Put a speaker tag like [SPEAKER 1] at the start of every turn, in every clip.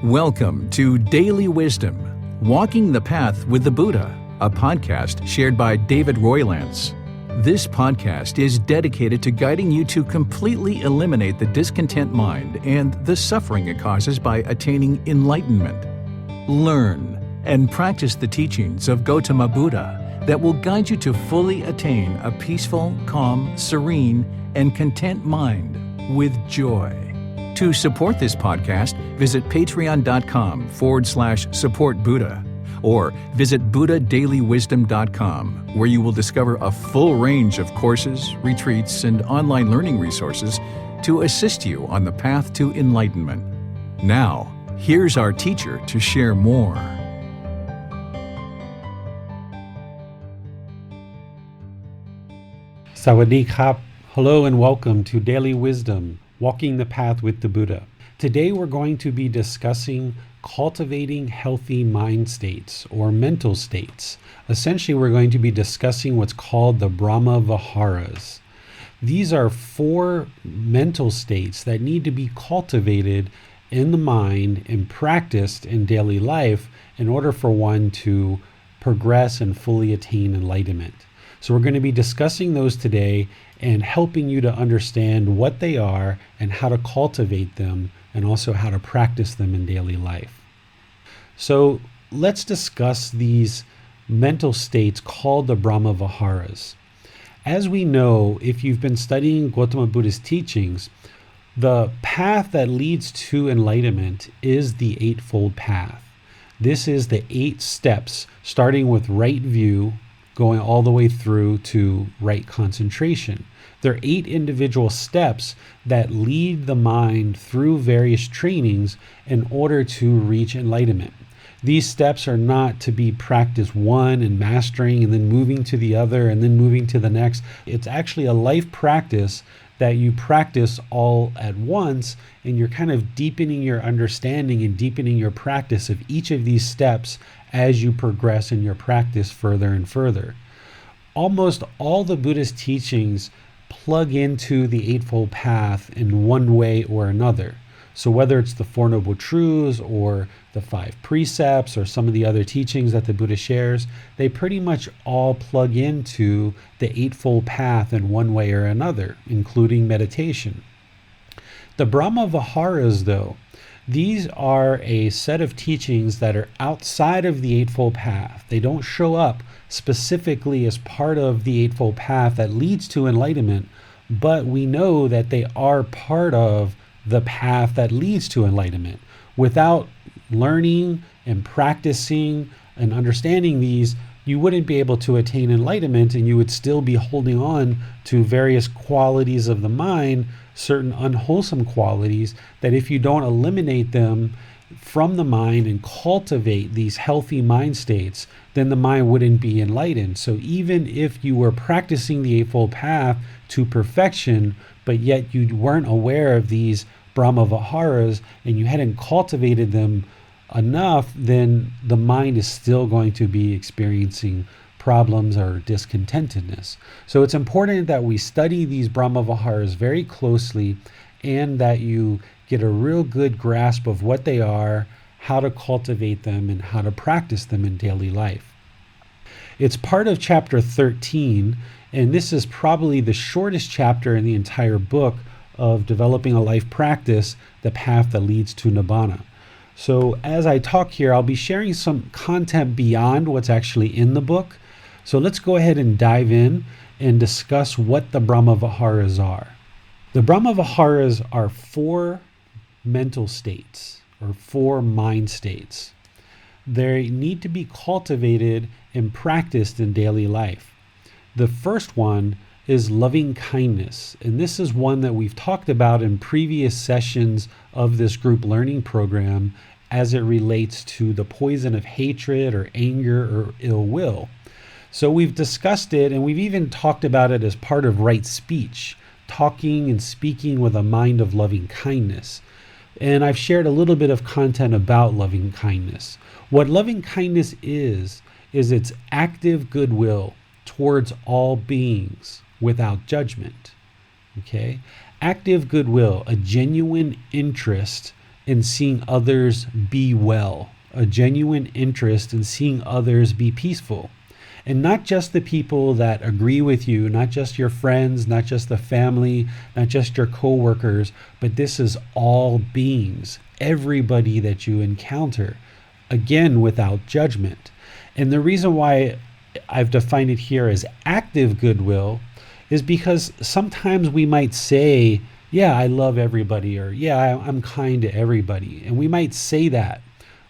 [SPEAKER 1] Welcome to Daily Wisdom, Walking the Path with the Buddha, a podcast shared by David Roylance. This podcast is dedicated to guiding you to completely eliminate the discontent mind and the suffering it causes by attaining enlightenment. Learn and practice the teachings of Gotama Buddha that will guide you to fully attain a peaceful, calm, serene, and content mind with joy. To support this podcast, visit patreon.com/support Buddha or visit buddhadailywisdom.com, where you will discover a full range of courses, retreats, and online learning resources to assist you on the path to enlightenment. Now, here's our teacher to share more.
[SPEAKER 2] Sawadee Khap. Hello and welcome to Daily Wisdom, Walking the Path with the Buddha. Today we're going to be discussing cultivating healthy mind states or mental states. Essentially, we're going to be discussing what's called the Brahma-viharas. These are 4 mental states that need to be cultivated in the mind and practiced in daily life in order for one to progress and fully attain enlightenment. So we're going to be discussing those today and helping you to understand what they are and how to cultivate them and also how to practice them in daily life. So let's discuss these mental states called the Brahma-viharas. As we know, if you've been studying Gotama Buddha's teachings, the path that leads to enlightenment is the Eightfold Path. This is the 8 steps, starting with right view, going all the way through to right concentration. There are 8 individual steps that lead the mind through various trainings in order to reach enlightenment. These steps are not to be practiced one and mastering and then moving to the other and then moving to the next. It's actually a life practice that you practice all at once, and you're kind of deepening your understanding and deepening your practice of each of these steps as you progress in your practice further and further. Almost all the Buddhist teachings plug into the Eightfold Path in one way or another. So whether it's the Four Noble Truths or the 5 precepts or some of the other teachings that the Buddha shares, they pretty much all plug into the Eightfold Path in one way or another, including meditation. The Brahma-viharas, though, these are a set of teachings that are outside of the Eightfold Path. They don't show up specifically as part of the Eightfold Path that leads to enlightenment, but we know that they are part of the path that leads to enlightenment. Without learning and practicing and understanding these, you wouldn't be able to attain enlightenment, and you would still be holding on to various qualities of the mind, certain unwholesome qualities, that if you don't eliminate them from the mind and cultivate these healthy mind states, then the mind wouldn't be enlightened. So even if you were practicing the Eightfold Path to perfection, but yet you weren't aware of these Brahma-viharas and you hadn't cultivated them enough, then the mind is still going to be experiencing problems or discontentedness. So it's important that we study these Brahma-viharas very closely and that you get a real good grasp of what they are, how to cultivate them, and how to practice them in daily life. It's part of chapter 13, and this is probably the shortest chapter in the entire book of developing a life practice, the path that leads to Nibbana. So as I talk here, I'll be sharing some content beyond what's actually in the book. So let's go ahead and dive in and discuss what the Brahma-viharas are. The Brahma-viharas are 4 mental states or 4 mind states. They need to be cultivated and practiced in daily life. The first one is loving kindness, and this is one that we've talked about in previous sessions of this group learning program as it relates to the poison of hatred or anger or ill will. So we've discussed it, and we've even talked about it as part of right speech, talking and speaking with a mind of loving kindness. And I've shared a little bit of content about loving kindness. What loving kindness is its active goodwill towards all beings without judgment. Okay? Active goodwill, a genuine interest in seeing others be well, a genuine interest in seeing others be peaceful. And not just the people that agree with you, not just your friends, not just the family, not just your coworkers, but this is all beings, everybody that you encounter, again, without judgment. And the reason why I've defined it here as active goodwill is because sometimes we might say, yeah, I love everybody, or yeah, I'm kind to everybody. And we might say that,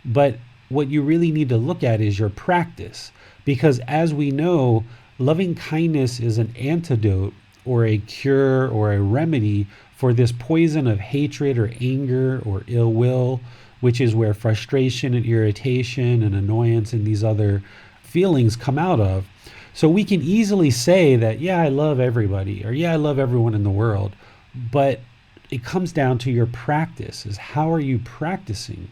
[SPEAKER 2] but what you really need to look at is your practice. Because as we know, loving kindness is an antidote or a cure or a remedy for this poison of hatred or anger or ill will, which is where frustration and irritation and annoyance and these other feelings come out of. So we can easily say that, yeah, I love everybody, or yeah, I love everyone in the world. But it comes down to your practice, is how are you practicing?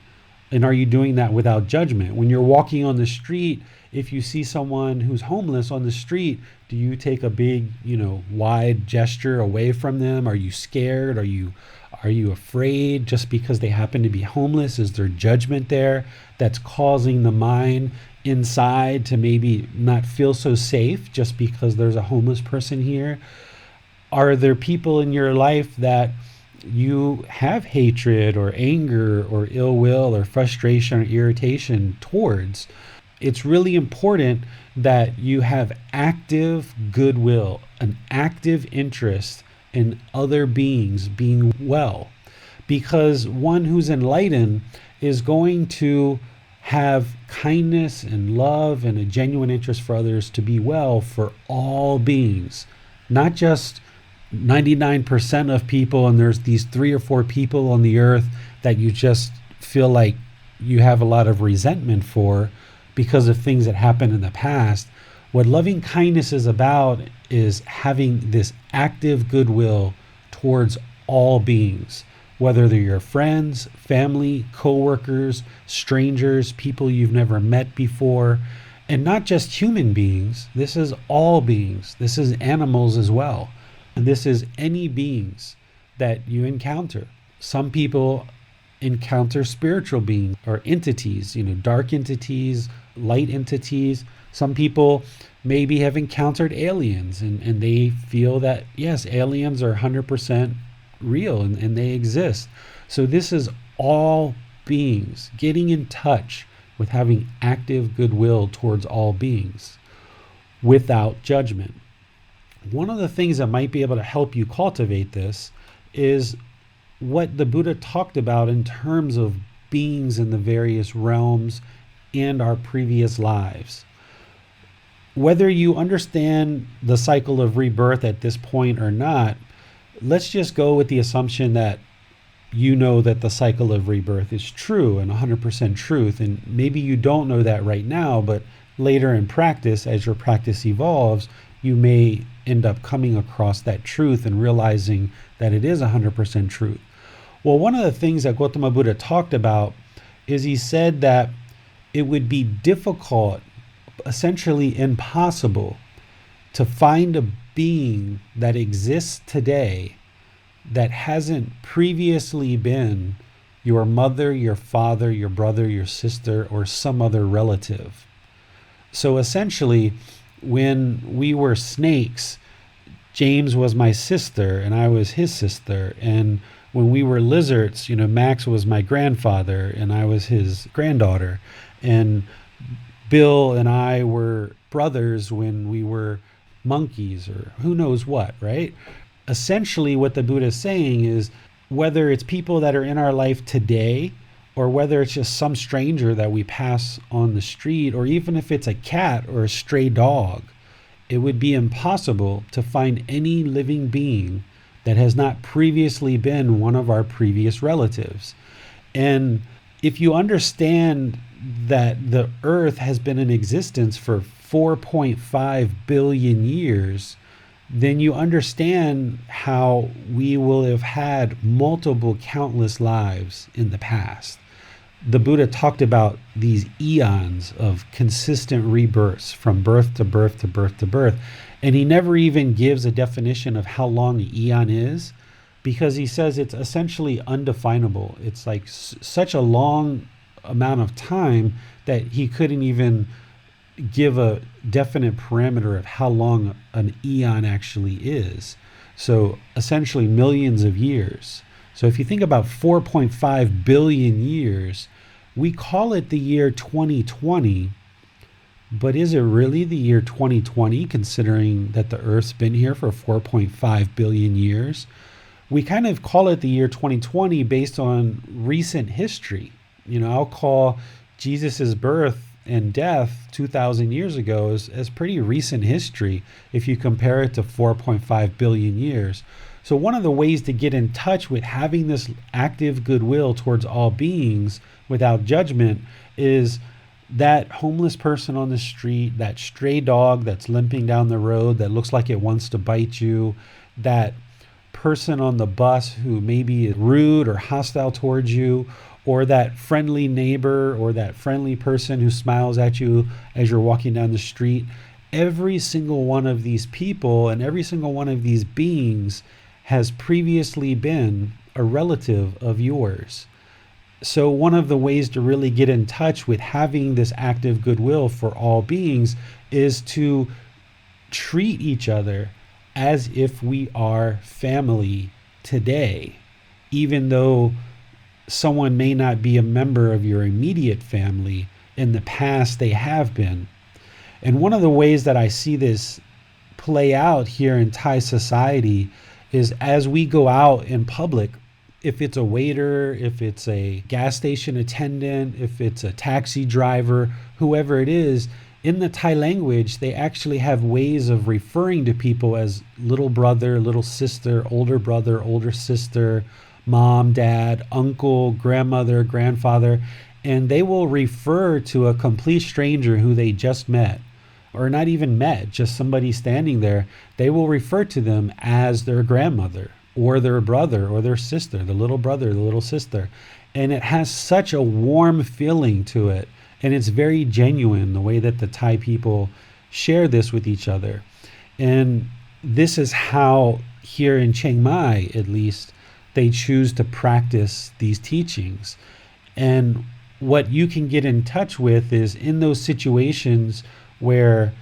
[SPEAKER 2] And are you doing that without judgment? When you're walking on the street, if you see someone who's homeless on the street, do you take a big, wide gesture away from them? Are you scared? Are you afraid just because they happen to be homeless? Is there judgment there that's causing the mind inside to maybe not feel so safe just because there's a homeless person here? Are there people in your life that you have hatred or anger or ill will or frustration or irritation towards? It's really important that you have active goodwill, an active interest in other beings being well, because one who's enlightened is going to have kindness and love and a genuine interest for others to be well for all beings, not just 99% of people, and there's these 3 or 4 people on the earth that you just feel like you have a lot of resentment for because of things that happened in the past. What loving kindness is about is having this active goodwill towards all beings, whether they're your friends, family, coworkers, strangers, people you've never met before, and not just human beings. This is all beings. This is animals as well. And this is any beings that you encounter. Some people encounter spiritual beings or entities, dark entities, light entities. Some people maybe have encountered aliens and they feel that, yes, aliens are 100% real and they exist. So this is all beings, getting in touch with having active goodwill towards all beings without judgment. One of the things that might be able to help you cultivate this is what the Buddha talked about in terms of beings in the various realms and our previous lives. Whether you understand the cycle of rebirth at this point or not, let's just go with the assumption that you know that the cycle of rebirth is true and 100% truth. And maybe you don't know that right now, but later in practice, as your practice evolves, you may end up coming across that truth and realizing that it is 100% truth. Well, one of the things that Gotama Buddha talked about is he said that it would be difficult, essentially impossible, to find a being that exists today that hasn't previously been your mother, your father, your brother, your sister, or some other relative. So essentially, when we were snakes, James was my sister and I was his sister. And when we were lizards, Max was my grandfather and I was his granddaughter. And Bill and I were brothers when we were monkeys or who knows what, right? Essentially, what the Buddha is saying is whether it's people that are in our life today or whether it's just some stranger that we pass on the street, or even if it's a cat or a stray dog, it would be impossible to find any living being that has not previously been one of our previous relatives. And if you understand that the earth has been in existence for 4.5 billion years, then you understand how we will have had multiple countless lives in the past. The Buddha talked about these eons of consistent rebirths from birth to birth to birth to birth. And he never even gives a definition of how long an eon is. because he says it's essentially undefinable. It's like such a long amount of time that he couldn't even give a definite parameter of how long an eon actually is. So essentially millions of years. So if you think about 4.5 billion years, we call it the year 2020, but is it really the year 2020 considering that the Earth's been here for 4.5 billion years? We kind of call it the year 2020 based on recent history. I'll call Jesus's birth and death 2,000 years ago as pretty recent history if you compare it to 4.5 billion years. So one of the ways to get in touch with having this active goodwill towards all beings without judgment is that homeless person on the street, that stray dog that's limping down the road that looks like it wants to bite you, that person on the bus who maybe is rude or hostile towards you, or that friendly neighbor or that friendly person who smiles at you as you're walking down the street. Every single one of these people and every single one of these beings has previously been a relative of yours. So one of the ways to really get in touch with having this active goodwill for all beings is to treat each other as if we are family today, even though someone may not be a member of your immediate family. In the past, they have been. And one of the ways that I see this play out here in Thai society is as we go out in public, if it's a waiter, if it's a gas station attendant, if it's a taxi driver, whoever it is, in the Thai language, they actually have ways of referring to people as little brother, little sister, older sister, mom, dad, uncle, grandmother, grandfather, and they will refer to a complete stranger who they just met, or not even met, just somebody standing there. They will refer to them as their grandmother or their brother or their sister, the little brother, the little sister. And it has such a warm feeling to it. And it's very genuine, the way that the Thai people share this with each other. And this is how, here in Chiang Mai at least, they choose to practice these teachings. And what you can get in touch with is in those situations where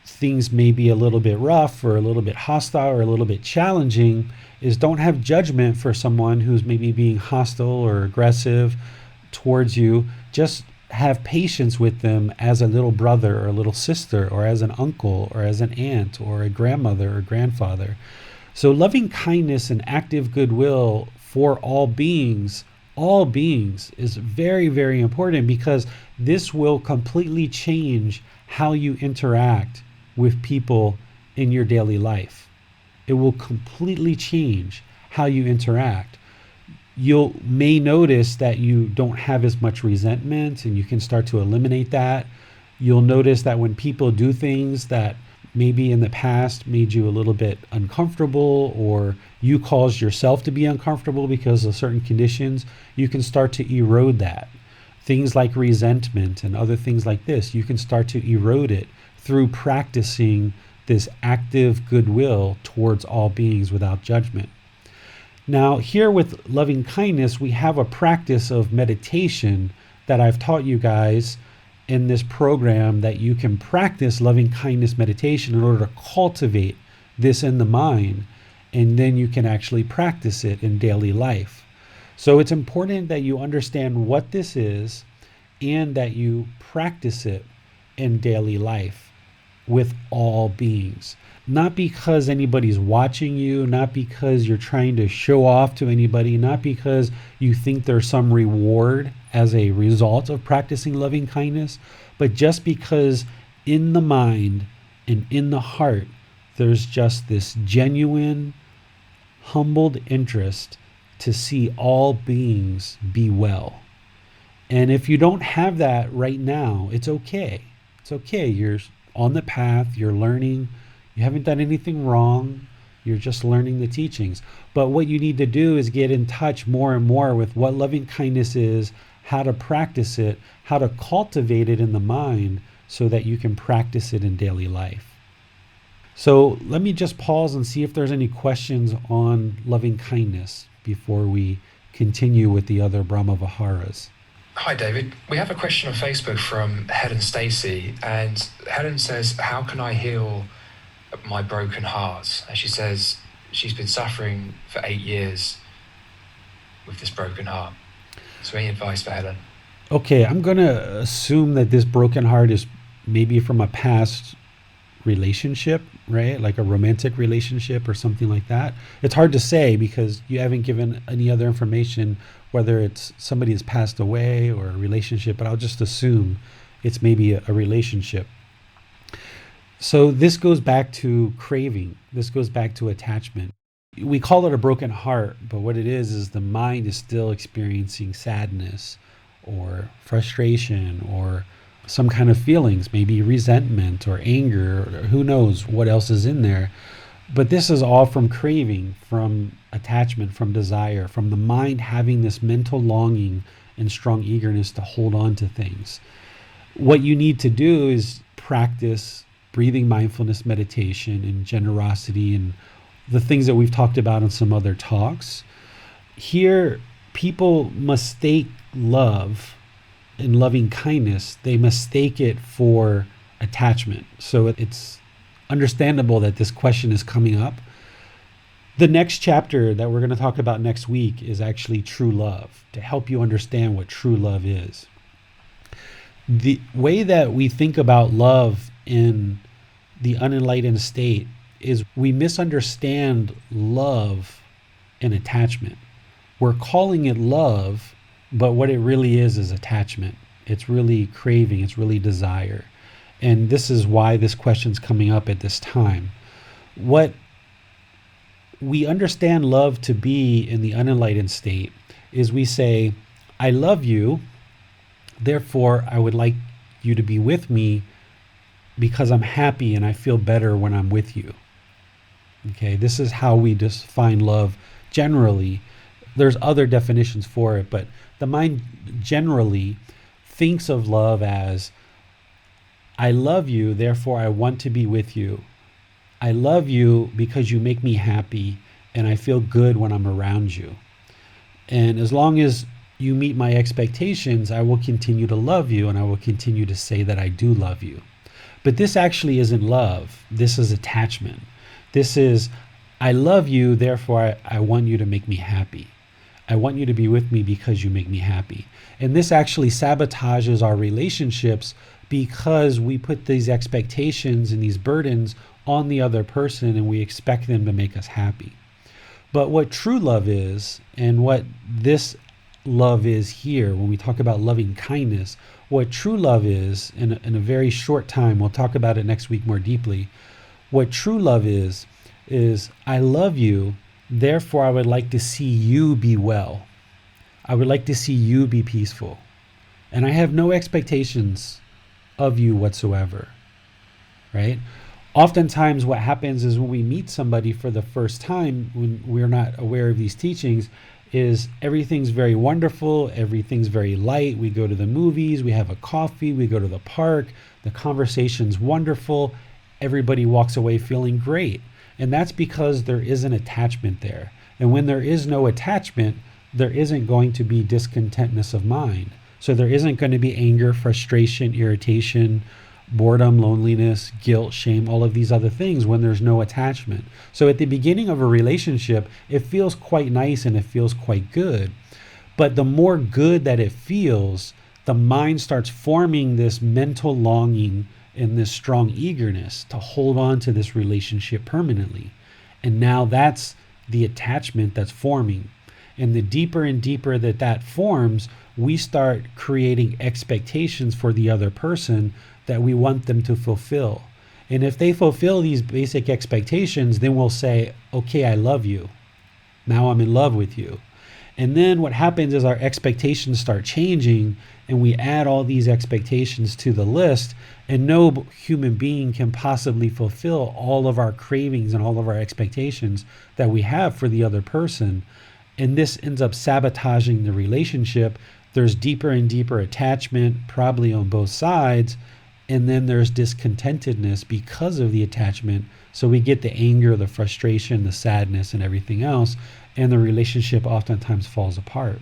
[SPEAKER 2] things may be a little bit rough or a little bit hostile or a little bit challenging, is don't have judgment for someone who's maybe being hostile or aggressive towards you. Just have patience with them as a little brother or a little sister, or as an uncle or as an aunt or a grandmother or grandfather. So loving kindness and active goodwill for all beings is very, very important, because this will completely change how you interact with people in your daily life. It will completely change how you interact. You may notice that you don't have as much resentment, and you can start to eliminate that. You'll notice that when people do things that maybe in the past made you a little bit uncomfortable, or you caused yourself to be uncomfortable because of certain conditions, you can start to erode that. Things like resentment and other things like this, you can start to erode it through practicing this active goodwill towards all beings without judgment. Now, here with loving kindness, we have a practice of meditation that I've taught you guys in this program, that you can practice loving kindness meditation in order to cultivate this in the mind, and then you can actually practice it in daily life. So it's important that you understand what this is and that you practice it in daily life with all beings. Not because anybody's watching you, not because you're trying to show off to anybody, not because you think there's some reward as a result of practicing loving kindness, but just because in the mind and in the heart, there's just this genuine, humbled interest to see all beings be well. And if you don't have that right now, it's okay. It's okay. You're on the path, you're learning. You haven't done anything wrong. You're just learning the teachings. But what you need to do is get in touch more and more with what loving kindness is, how to practice it, how to cultivate it in the mind so that you can practice it in daily life. So let me just pause and see if there's any questions on loving kindness before we continue with the other Brahma-viharas.
[SPEAKER 3] Hi, David. We have a question on Facebook from Helen Stacey, and Helen says, how can I heal my broken heart? And she says she's been suffering for 8 years with this broken heart. So any advice for Helen?
[SPEAKER 2] Okay, I'm going to assume that this broken heart is maybe from a past relationship, right? Like a romantic relationship or something like that. It's hard to say because you haven't given any other information, whether it's somebody has passed away or a relationship, but I'll just assume it's maybe a relationship. So this goes back to craving. This goes back to attachment. We call it a broken heart, but what it is the mind is still experiencing sadness or frustration or some kind of feelings, maybe resentment or anger, or who knows what else is in there. But this is all from craving, from attachment, from desire, from the mind having this mental longing and strong eagerness to hold on to things. What you need to do is practice breathing mindfulness meditation and generosity and the things that we've talked about in some other talks. Here, people mistake love and loving kindness, they mistake it for attachment. So it's understandable that this question is coming up. The next chapter that we're going to talk about next week is actually true love, to help you understand what true love is. The way that we think about love in the unenlightened state is we misunderstand love and attachment. We're calling it love, but what it really is attachment. It's really craving, it's really desire. And this is why this question's coming up at this time. What we understand love to be in the unenlightened state is we say, I love you, therefore I would like you to be with me because I'm happy and I feel better when I'm with you. Okay, this is how we define love generally. There's other definitions for it, but the mind generally thinks of love as, I love you, therefore I want to be with you. I love you because you make me happy and I feel good when I'm around you. And as long as you meet my expectations, I will continue to love you and I will continue to say that I do love you. But this actually isn't love. This is attachment. This is, I love you, therefore I want you to make me happy. I want you to be with me because you make me happy. And this actually sabotages our relationships because we put these expectations and these burdens on the other person and we expect them to make us happy. But what true love is, and what this love is here, when we talk about loving kindness, what true love is, in a very short time, we'll talk about it next week more deeply, what true love is I love you, therefore I would like to see you be well. I would like to see you be peaceful. And I have no expectations of you whatsoever, right? Oftentimes what happens is when we meet somebody for the first time, when we're not aware of these teachings, is everything's very wonderful, everything's very light. We go to the movies, we have a coffee, we go to the park, the conversation's wonderful, everybody walks away feeling great. And that's because there is an attachment there. And when there is no attachment, there isn't going to be discontentness of mind. So there isn't going to be anger, frustration, irritation, boredom, loneliness, guilt, shame, all of these other things when there's no attachment. So at the beginning of a relationship, it feels quite nice and it feels quite good. But the more good that it feels, the mind starts forming this mental longing and this strong eagerness to hold on to this relationship permanently. And now that's the attachment that's forming. And the deeper and deeper that forms, we start creating expectations for the other person that we want them to fulfill. And if they fulfill these basic expectations, then we'll say, okay, I love you. Now I'm in love with you. And then what happens is our expectations start changing and we add all these expectations to the list, and no human being can possibly fulfill all of our cravings and all of our expectations that we have for the other person. And this ends up sabotaging the relationship. There's deeper and deeper attachment, probably on both sides, And then there's discontentedness because of the attachment. So we get the anger, the frustration, the sadness, and everything else. And the relationship oftentimes falls apart.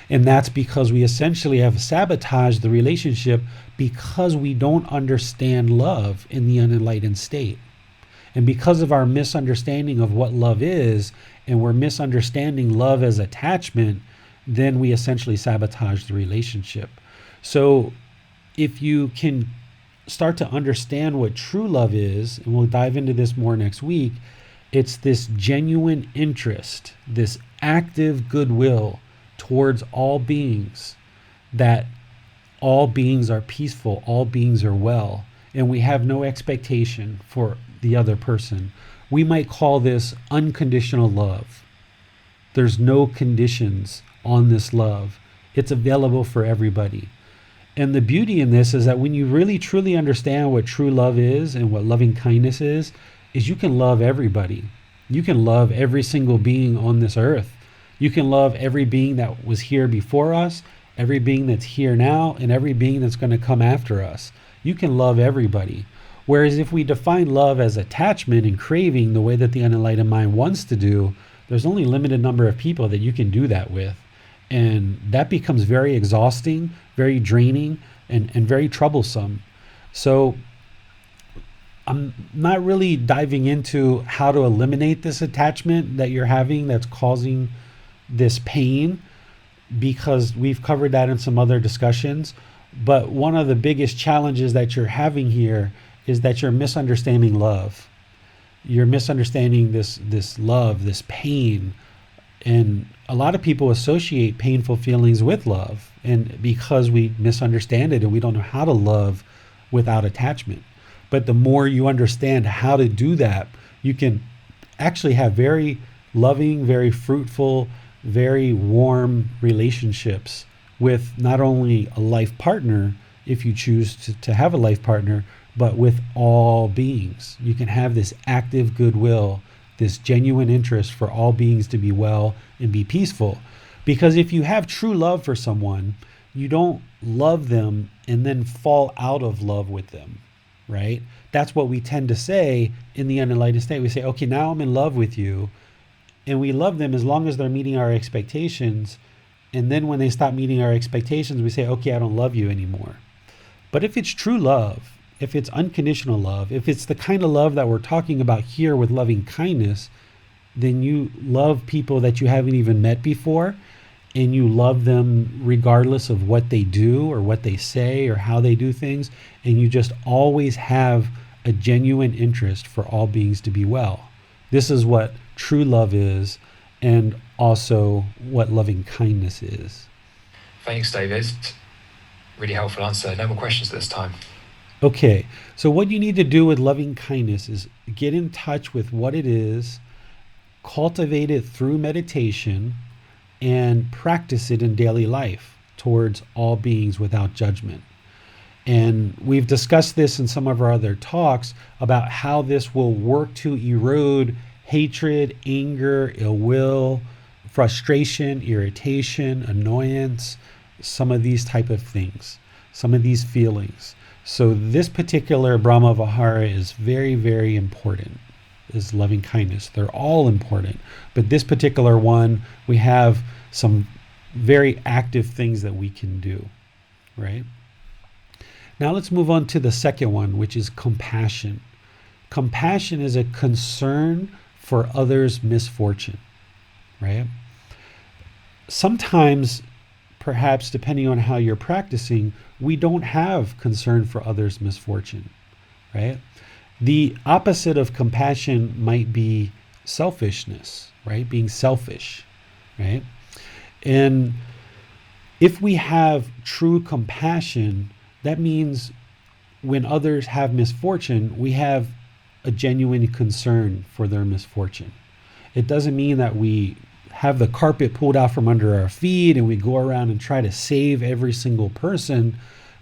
[SPEAKER 2] And that's because we essentially have sabotaged the relationship because we don't understand love in the unenlightened state. And because of our misunderstanding of what love is, and we're misunderstanding love as attachment, then we essentially sabotage the relationship. So if you can start to understand what true love is, and we'll dive into this more next week, it's this genuine interest, this active goodwill towards all beings, that all beings are peaceful, all beings are well, and we have no expectation for the other person. We might call this unconditional love. There's no conditions on this love. It's available for everybody. And the beauty in this is that when you really truly understand what true love is and what loving kindness is you can love everybody. You can love every single being on this earth. You can love every being that was here before us, every being that's here now, and every being that's going to come after us. You can love everybody. Whereas if we define love as attachment and craving the way that the unenlightened mind wants to do, there's only a limited number of people that you can do that with. And that becomes very exhausting, very draining, and very troublesome. So I'm not really diving into how to eliminate this attachment that you're having that's causing this pain, because we've covered that in some other discussions. But one of the biggest challenges that you're having here is that you're misunderstanding love. You're misunderstanding this love, this pain. And a lot of people associate painful feelings with love, and because we misunderstand it and we don't know how to love without attachment. But the more you understand how to do that, you can actually have very loving, very fruitful, very warm relationships with not only a life partner, if you choose to have a life partner, but with all beings. You can have this active goodwill, this genuine interest for all beings to be well and be peaceful. Because if you have true love for someone, you don't love them and then fall out of love with them, right? That's what we tend to say in the unenlightened state. We say, okay, now I'm in love with you. And we love them as long as they're meeting our expectations. And then when they stop meeting our expectations, we say, okay, I don't love you anymore. But if it's true love, if it's unconditional love, if it's the kind of love that we're talking about here with loving kindness, then you love people that you haven't even met before, and you love them regardless of what they do or what they say or how they do things, and you just always have a genuine interest for all beings to be well. This is what true love is, and also what loving kindness is.
[SPEAKER 3] Thanks, David. Really helpful answer. No more questions at this time.
[SPEAKER 2] Okay, so what you need to do with loving kindness is get in touch with what it is, cultivate it through meditation, and practice it in daily life towards all beings without judgment. And we've discussed this in some of our other talks about how this will work to erode hatred, anger, ill will, frustration, irritation, annoyance, some of these type of things, some of these feelings. So this particular Brahma-vihara is very, very important, is loving kindness. They're all important. But this particular one, we have some very active things that we can do, right? Now let's move on to the second one, which is compassion. Compassion is a concern for others' misfortune, right? Sometimes, perhaps depending on how you're practicing, we don't have concern for others' misfortune, right? The opposite of compassion might be selfishness, right? Being selfish, right? And if we have true compassion, that means when others have misfortune, we have a genuine concern for their misfortune. It doesn't mean that we have the carpet pulled out from under our feet and we go around and try to save every single person,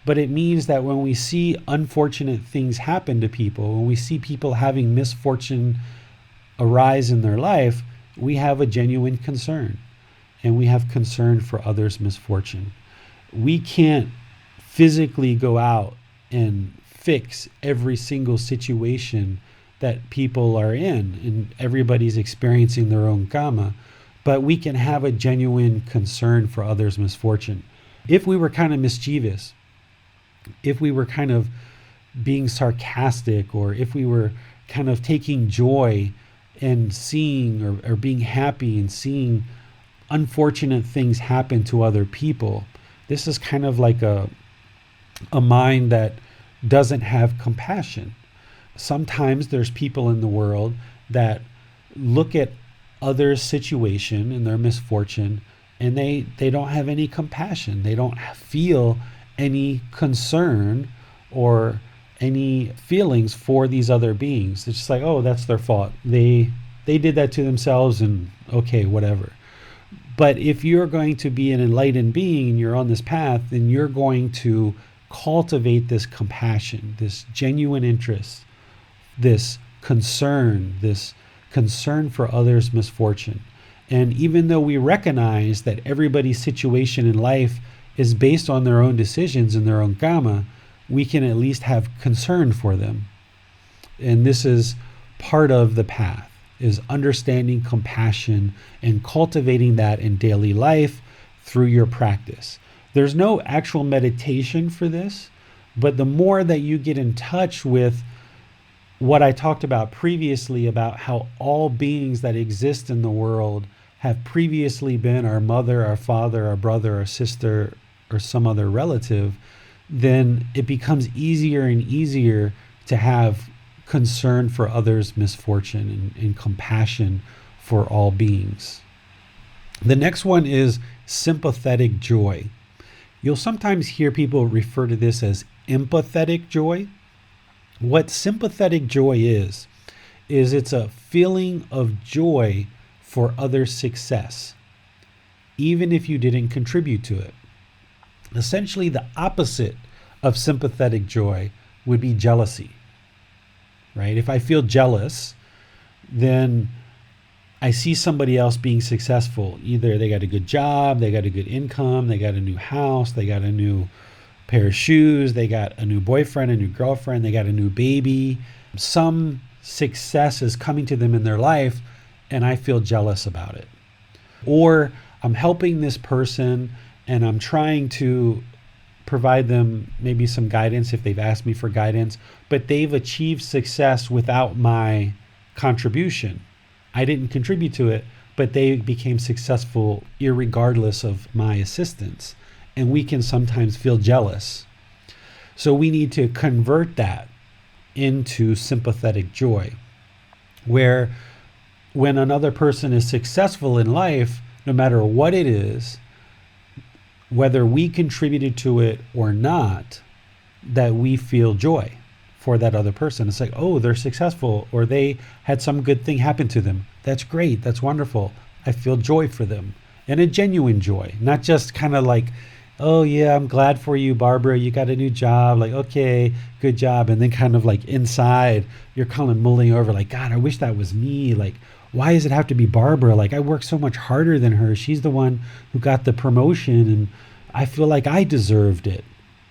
[SPEAKER 2] but it means that when we see unfortunate things happen to people, when we see people having misfortune arise in their life, we have a genuine concern, and we have concern for others' misfortune. We can't physically go out and fix every single situation that people are in, and everybody's experiencing their own karma, but we can have a genuine concern for others' misfortune. If we were kind of mischievous, if we were kind of being sarcastic, or if we were kind of taking joy and seeing or being happy and seeing unfortunate things happen to other people, this is kind of like a mind that doesn't have compassion. Sometimes there's people in the world that look at others' situation and their misfortune, and they don't have any compassion. They don't feel any concern or any feelings for these other beings. It's just like, oh, that's their fault. They did that to themselves, and okay, whatever. But if you're going to be an enlightened being and you're on this path, then you're going to cultivate this compassion, this genuine interest, this concern for others' misfortune. And even though we recognize that everybody's situation in life is based on their own decisions and their own karma, we can at least have concern for them. And this is part of the path, is understanding compassion and cultivating that in daily life through your practice. There's no actual meditation for this, but the more that you get in touch with what I talked about previously, about how all beings that exist in the world have previously been our mother, our father, our brother, our sister, or some other relative, then it becomes easier and easier to have concern for others' misfortune and compassion for all beings. The next one is sympathetic joy. You'll sometimes hear people refer to this as empathetic joy. What sympathetic joy is it's a feeling of joy for other success, even if you didn't contribute to it. Essentially, the opposite of sympathetic joy would be jealousy, right? If I feel jealous, then I see somebody else being successful. Either they got a good job, they got a good income, they got a new house, they got a new pair of shoes, they got a new boyfriend, a new girlfriend, they got a new baby. Some success is coming to them in their life, and I feel jealous about it. Or I'm helping this person and I'm trying to provide them maybe some guidance if they've asked me for guidance, but they've achieved success without my contribution. I didn't contribute to it, but they became successful irregardless of my assistance. And we can sometimes feel jealous. So we need to convert that into sympathetic joy, where when another person is successful in life, no matter what it is, whether we contributed to it or not, that we feel joy for that other person. It's like, oh, they're successful, or they had some good thing happen to them. That's great. That's wonderful. I feel joy for them, and a genuine joy, not just kind of like, oh yeah, I'm glad for you, Barbara, you got a new job, like, okay, good job. And then kind of like inside, you're kind of mulling over like, God, I wish that was me. Like, why does it have to be Barbara? Like, I worked so much harder than her. She's the one who got the promotion, and I feel like I deserved it,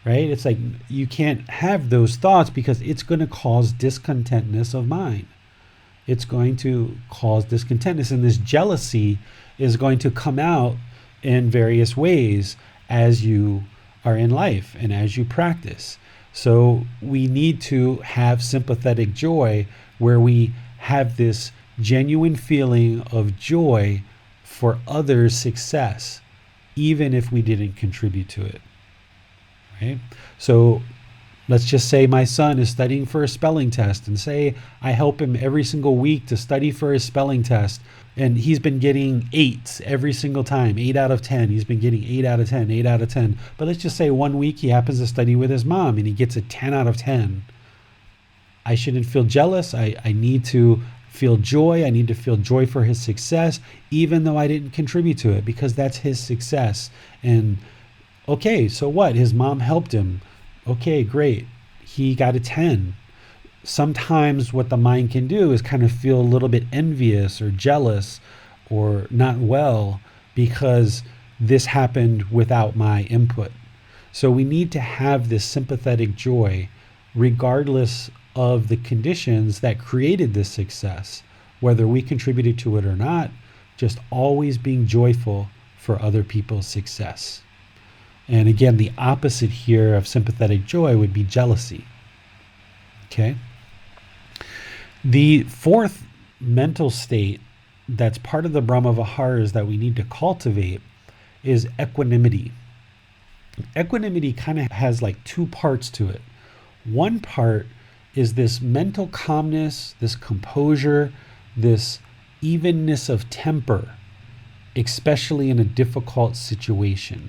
[SPEAKER 2] right? It's like, you can't have those thoughts because it's going to cause discontentness of mind. It's going to cause discontentness, and this jealousy is going to come out in various ways as you are in life and as you practice. So we need to have sympathetic joy, where we have this genuine feeling of joy for others' success, even if we didn't contribute to it, right? So let's just say my son is studying for a spelling test, and say I help him every single week to study for his spelling test, and he's been getting 8s every single time, 8 out of 10. He's been getting 8 out of 10, 8 out of 10. But let's just say one week he happens to study with his mom and he gets a 10 out of 10. I shouldn't feel jealous. I need to feel joy. I need to feel joy for his success, even though I didn't contribute to it, because that's his success. And okay, so what? His mom helped him. Okay, great. He got a 10. Sometimes what the mind can do is kind of feel a little bit envious or jealous or not well because this happened without my input. So we need to have this sympathetic joy regardless of the conditions that created this success, whether we contributed to it or not, just always being joyful for other people's success. And again, the opposite here of sympathetic joy would be jealousy. Okay? The fourth mental state that's part of the Brahma-viharas that we need to cultivate is equanimity. Equanimity kind of has like two parts to it. One part is this mental calmness, this composure, this evenness of temper, especially in a difficult situation.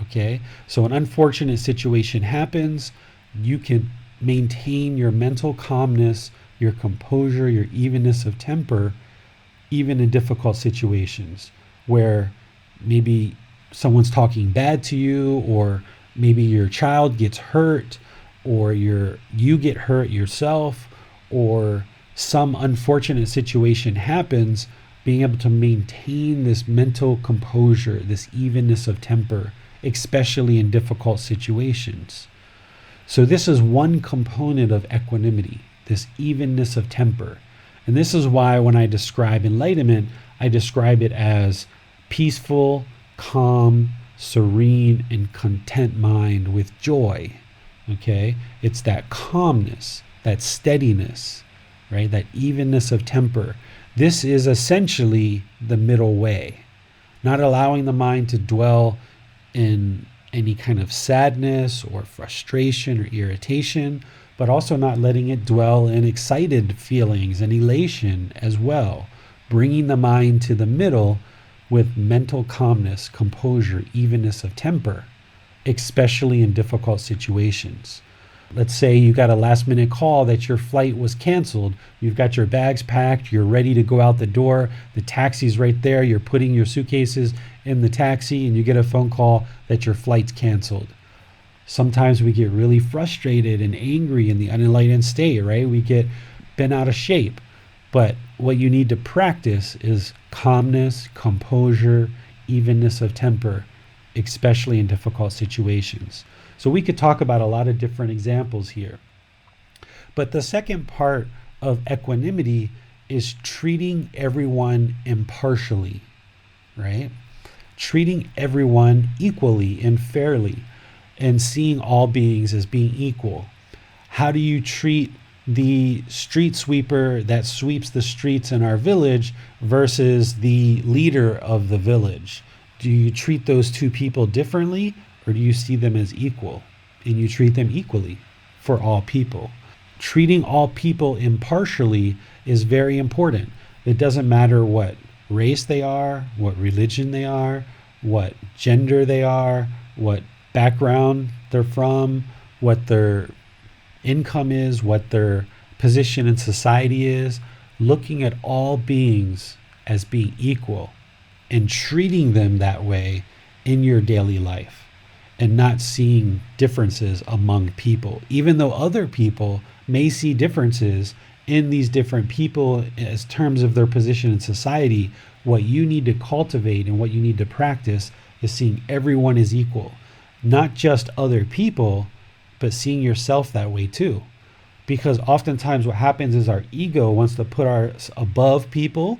[SPEAKER 2] Okay? So an unfortunate situation happens, you can maintain your mental calmness, your composure, your evenness of temper, even in difficult situations where maybe someone's talking bad to you, or maybe your child gets hurt, or you get hurt yourself, or some unfortunate situation happens. Being able to maintain this mental composure, this evenness of temper, especially in difficult situations. So this is one component of equanimity, this evenness of temper. And this is why when I describe enlightenment, I describe it as peaceful, calm, serene, and content mind with joy. Okay? It's that calmness, that steadiness, right? That evenness of temper. This is essentially the middle way. Not allowing the mind to dwell in any kind of sadness or frustration or irritation, but also not letting it dwell in excited feelings and elation as well. Bringing the mind to the middle with mental calmness, composure, evenness of temper, especially in difficult situations. Let's say you got a last minute call that your flight was canceled. You've got your bags packed. You're ready to go out the door. The taxi's right there. You're putting your suitcases in the taxi and you get a phone call that your flight's canceled. Sometimes we get really frustrated and angry in the unenlightened state, right? We get bent out of shape. But what you need to practice is calmness, composure, evenness of temper, especially in difficult situations. So we could talk about a lot of different examples here. But the second part of equanimity is treating everyone impartially, right? Treating everyone equally and fairly, and seeing all beings as being equal. How do you treat the street sweeper that sweeps the streets in our village versus the leader of the village? Do you treat those two people differently, or do you see them as equal? And you treat them equally for all people. Treating all people impartially is very important. It doesn't matter what race they are, what religion they are, what gender they are, what background they're from, what their income is, what their position in society is. Looking at all beings as being equal and treating them that way in your daily life, and not seeing differences among people, even though other people may see differences in these different people as terms of their position in society. What you need to cultivate and what you need to practice is seeing everyone as equal, not just other people, but seeing yourself that way too. Because oftentimes what happens is our ego wants to put us above people,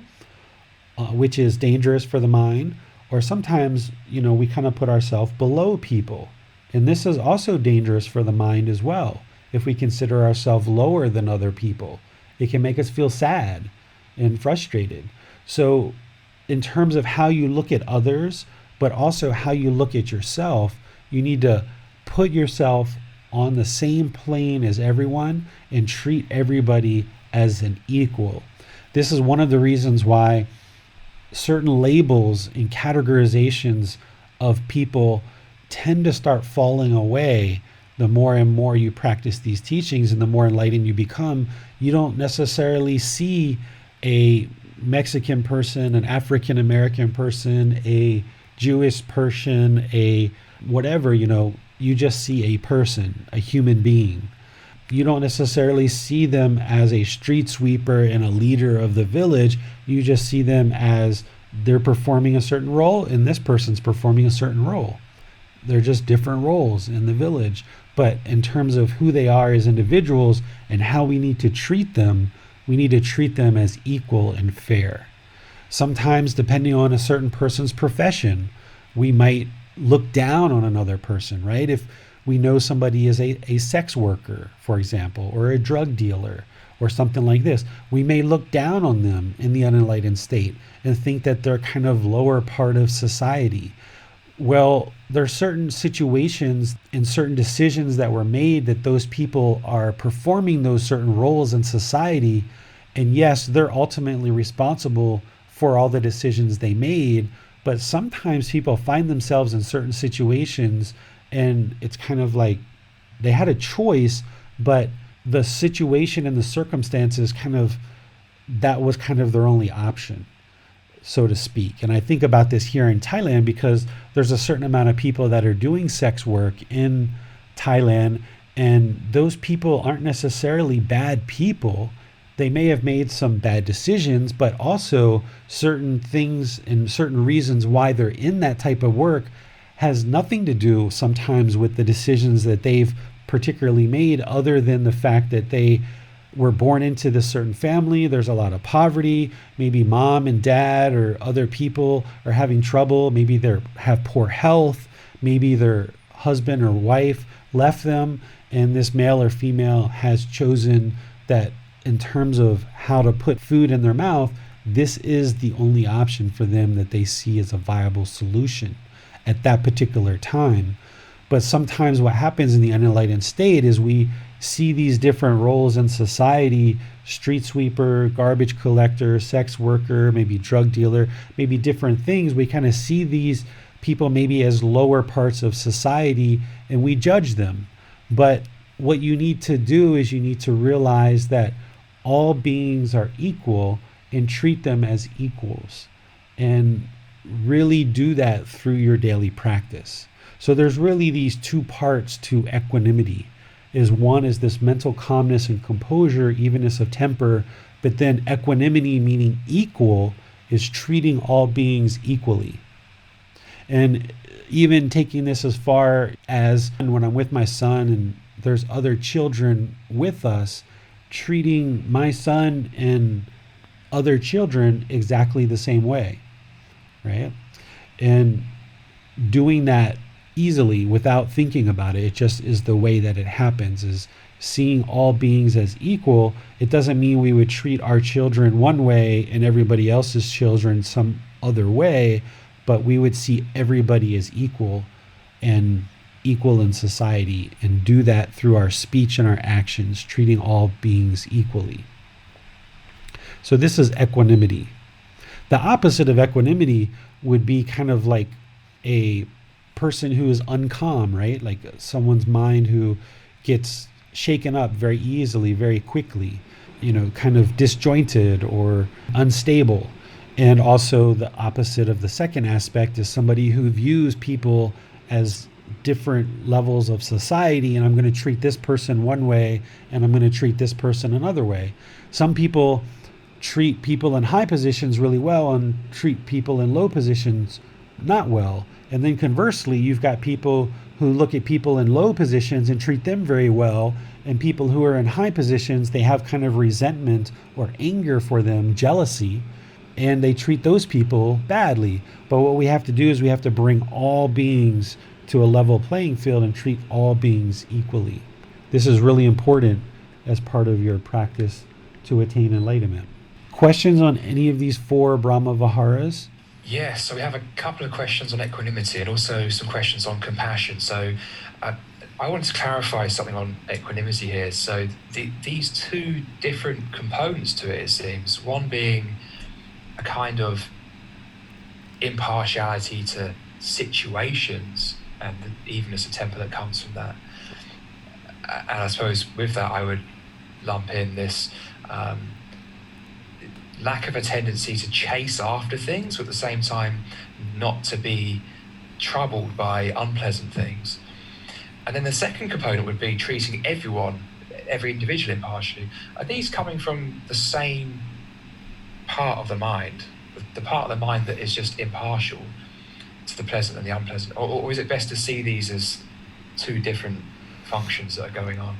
[SPEAKER 2] which is dangerous for the mind. Or sometimes, we kind of put ourselves below people. And this is also dangerous for the mind as well. If we consider ourselves lower than other people, it can make us feel sad and frustrated. So in terms of how you look at others, but also how you look at yourself, you need to put yourself on the same plane as everyone and treat everybody as an equal. This is one of the reasons why certain labels and categorizations of people tend to start falling away the more and more you practice these teachings, and the more enlightened you become. You don't necessarily see a Mexican person, an African American person, a Jewish person, a whatever, you just see a person, a human being. You don't necessarily see them as a street sweeper and a leader of the village. You just see them as they're performing a certain role and this person's performing a certain role. They're just different roles in the village. But in terms of who they are as individuals and how we need to treat them, we need to treat them as equal and fair. Sometimes, depending on a certain person's profession, we might look down on another person, right? If we know somebody is a sex worker, for example, or a drug dealer, or something like this, we may look down on them in the unenlightened state and think that they're kind of lower part of society. Well, there are certain situations and certain decisions that were made that those people are performing those certain roles in society. And yes, they're ultimately responsible for all the decisions they made. But sometimes people find themselves in certain situations and it's kind of like they had a choice, but the situation and the circumstances that was kind of their only option, so to speak. And I think about this here in Thailand because there's a certain amount of people that are doing sex work in Thailand, and those people aren't necessarily bad people. They may have made some bad decisions, but also certain things and certain reasons why they're in that type of work has nothing to do sometimes with the decisions that they've particularly made, other than the fact that they were born into this certain family. There's a lot of poverty. Maybe mom and dad or other people are having trouble. Maybe they have poor health. Maybe their husband or wife left them, and this male or female has chosen that in terms of how to put food in their mouth, this is the only option for them that they see as a viable solution at that particular time. But sometimes what happens in the unenlightened state is we see these different roles in society: street sweeper, garbage collector, sex worker, maybe drug dealer, maybe different things. We kind of see these people maybe as lower parts of society and we judge them. But what you need to do is you need to realize that all beings are equal and treat them as equals, and really do that through your daily practice. So there's really these two parts to equanimity. One is this mental calmness and composure, evenness of temper, but then equanimity, meaning equal, is treating all beings equally. And even taking this as far as when I'm with my son and there's other children with us, treating my son and other children exactly the same way, right? And doing that easily without thinking about it. It just is the way that it happens, is seeing all beings as equal. It doesn't mean we would treat our children one way and everybody else's children some other way, but we would see everybody as equal and equal in society, and do that through our speech and our actions, treating all beings equally. So this is equanimity. The opposite of equanimity would be kind of like a person who is uncalm, right? Like someone's mind who gets shaken up very easily, very quickly, kind of disjointed or unstable. And also the opposite of the second aspect is somebody who views people as different levels of society, and I'm going to treat this person one way and I'm going to treat this person another way. Some people treat people in high positions really well and treat people in low positions not well. And then conversely, you've got people who look at people in low positions and treat them very well, and people who are in high positions, they have kind of resentment or anger for them, jealousy, and they treat those people badly. But what we have to do is we have to bring all beings to a level playing field and treat all beings equally. This is really important as part of your practice to attain enlightenment. Questions on any of these 4 Brahma-viharas?
[SPEAKER 3] Yes, so we have a couple of questions on equanimity and also some questions on compassion. So I wanted to clarify something on equanimity here. So these 2 different components to it seems. One being a kind of impartiality to situations and the evenness of temper that comes from that. And I suppose with that I would lump in this lack of a tendency to chase after things, but at the same time not to be troubled by unpleasant things. And then the second component would be treating every individual impartially. Are these coming from the same part of the mind, the part of the mind that is just impartial? to the pleasant and the unpleasant, or is it best to see these as two different functions that are going on?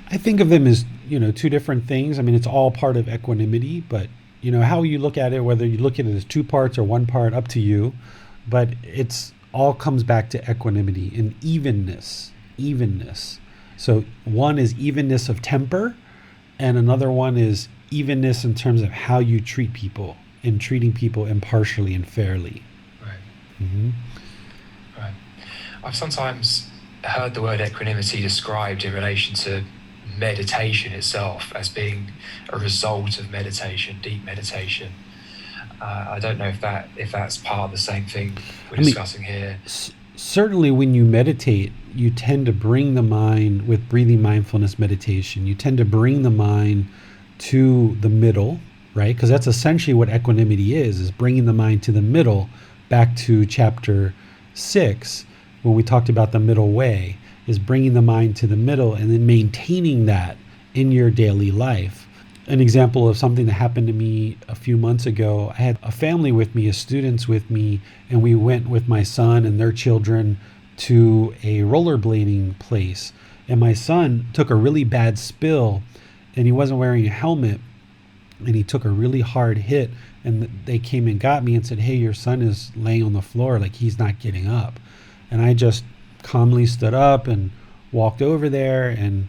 [SPEAKER 2] I think of them as, two different things. I mean, it's all part of equanimity, but how you look at it, whether you look at it as two parts or one part, up to you. But it's all comes back to equanimity and evenness. So one is evenness of temper, and another one is evenness in terms of how you treat people and treating people impartially and fairly.
[SPEAKER 3] Right.
[SPEAKER 2] Mm-hmm.
[SPEAKER 3] Right. I've sometimes heard the word equanimity described in relation to meditation itself as being a result of meditation, deep meditation. I don't know if that's part of the same thing we're discussing here.
[SPEAKER 2] Certainly when you meditate, you tend to bring the mind, with breathing mindfulness meditation, you tend to bring the mind to the middle, right? Because that's essentially what equanimity is bringing the mind to the middle. Back to chapter 6, when we talked about the middle way, is bringing the mind to the middle and then maintaining that in your daily life. An example of something that happened to me a few months ago, I had a family with me, students with me, and we went with my son and their children to a rollerblading place. And my son took a really bad spill, and he wasn't wearing a helmet, and he took a really hard hit, and they came and got me and said, "Hey, your son is laying on the floor, like he's not getting up." And I just calmly stood up and walked over there and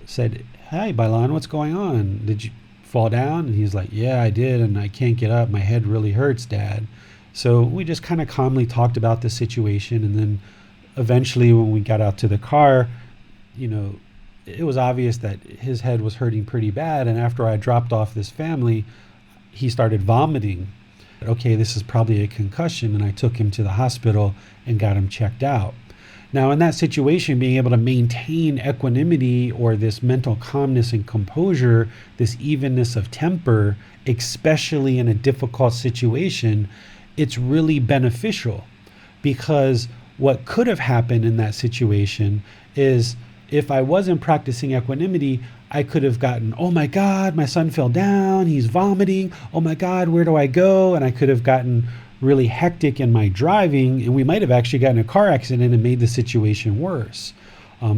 [SPEAKER 2] said, "Hi, Bailan, what's going on? Did you fall down?" And he's like, "Yeah, I did, and I can't get up. My head really hurts, Dad." So we just kind of calmly talked about the situation, and then eventually when we got out to the car, it was obvious that his head was hurting pretty bad, and after I dropped off this family, he started vomiting. Okay, this is probably a concussion, and I took him to the hospital and got him checked out. Now, in that situation, being able to maintain equanimity, or this mental calmness and composure, this evenness of temper, especially in a difficult situation, it's really beneficial. Because what could have happened in that situation is, if I wasn't practicing equanimity, I could have gotten, "Oh my God, my son fell down, he's vomiting. Oh my God, where do I go?" And I could have gotten really hectic in my driving, and we might have actually gotten a car accident and made the situation worse.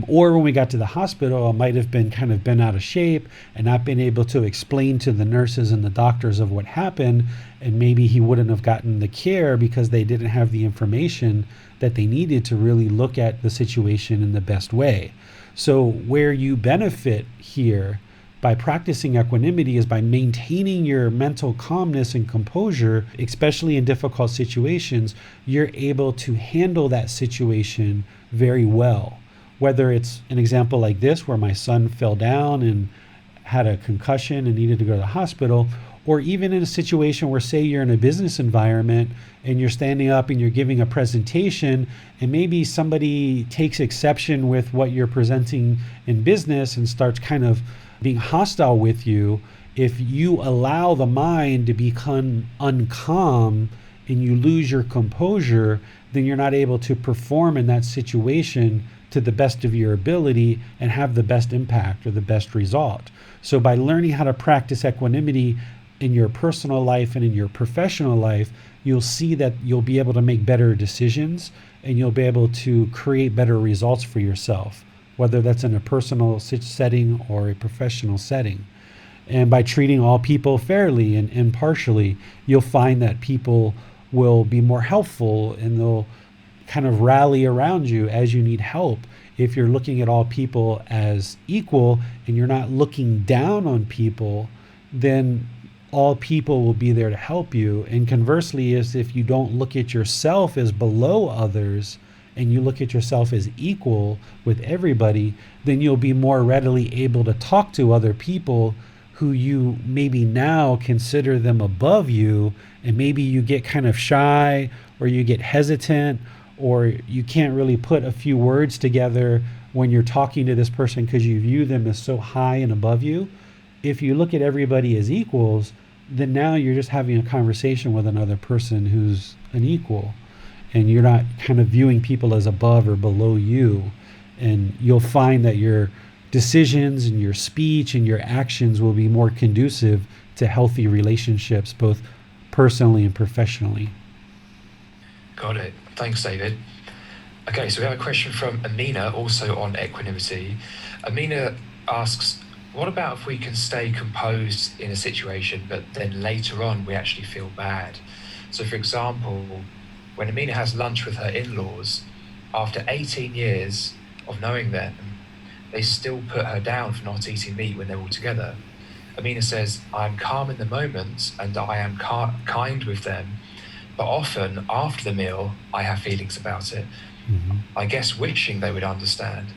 [SPEAKER 2] Or when we got to the hospital, I might have been kind of been out of shape and not been able to explain to the nurses and the doctors of what happened, and maybe he wouldn't have gotten the care because they didn't have the information that they needed to really look at the situation in the best way. So where you benefit here by practicing equanimity is by maintaining your mental calmness and composure, especially in difficult situations. You're able to handle that situation very well. Whether it's an example like this, where my son fell down and had a concussion and needed to go to the hospital, or even in a situation where, say, you're in a business environment and you're standing up and you're giving a presentation, and maybe somebody takes exception with what you're presenting in business and starts kind of being hostile with you. If you allow the mind to become uncalm and you lose your composure, then you're not able to perform in that situation to the best of your ability and have the best impact or the best result. So by learning how to practice equanimity in your personal life and in your professional life, you'll see that you'll be able to make better decisions and you'll be able to create better results for yourself, whether that's in a personal setting or a professional setting. And by treating all people fairly and impartially, you'll find that people will be more helpful and they'll kind of rally around you as you need help. If you're looking at all people as equal and you're not looking down on people, then all people will be there to help you. And conversely, is if you don't look at yourself as below others and you look at yourself as equal with everybody, then you'll be more readily able to talk to other people who you maybe now consider them above you, and maybe you get kind of shy or you get hesitant or you can't really put a few words together when you're talking to this person because you view them as so high and above you. If you look at everybody as equals, then now you're just having a conversation with another person who's an equal, and you're not kind of viewing people as above or below you. And you'll find that your decisions and your speech and your actions will be more conducive to healthy relationships, both personally and professionally.
[SPEAKER 3] Got it. Thanks, David. Okay, so we have a question from Amina, also on equanimity. Amina asks, what about if we can stay composed in a situation, but then later on we actually feel bad? So for example, when Amina has lunch with her in-laws, after 18 years of knowing them, they still put her down for not eating meat when they're all together. Amina says, I'm calm in the moment and I am kind with them, but often after the meal, I have feelings about it. I guess wishing they would understand.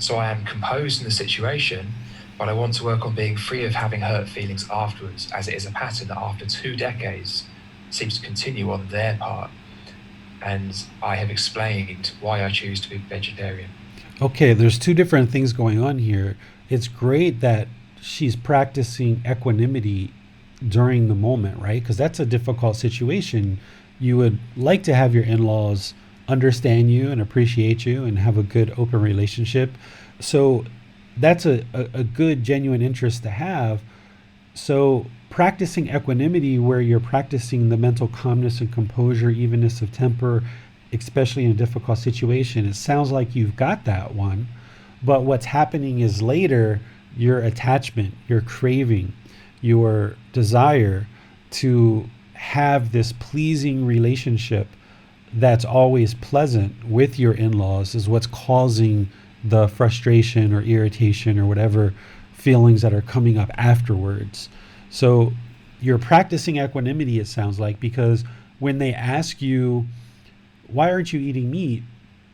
[SPEAKER 3] So I am composed in the situation, but I want to work on being free of having hurt feelings afterwards, as it is a pattern that after 2 decades seems to continue on their part. And I have explained why I choose to be vegetarian.
[SPEAKER 2] Okay, there's 2 different things going on here. It's great that she's practicing equanimity during the moment, right? Because that's a difficult situation. You would like to have your in-laws understand you and appreciate you and have a good open relationship. So that's a good genuine interest to have. So practicing equanimity, where you're practicing the mental calmness and composure, evenness of temper, especially in a difficult situation, it sounds like you've got that one. But what's happening is later, your attachment, your craving, your desire to have this pleasing relationship that's always pleasant with your in-laws is what's causing the frustration or irritation or whatever feelings that are coming up afterwards. So you're practicing equanimity, it sounds like, because when they ask you, why aren't you eating meat?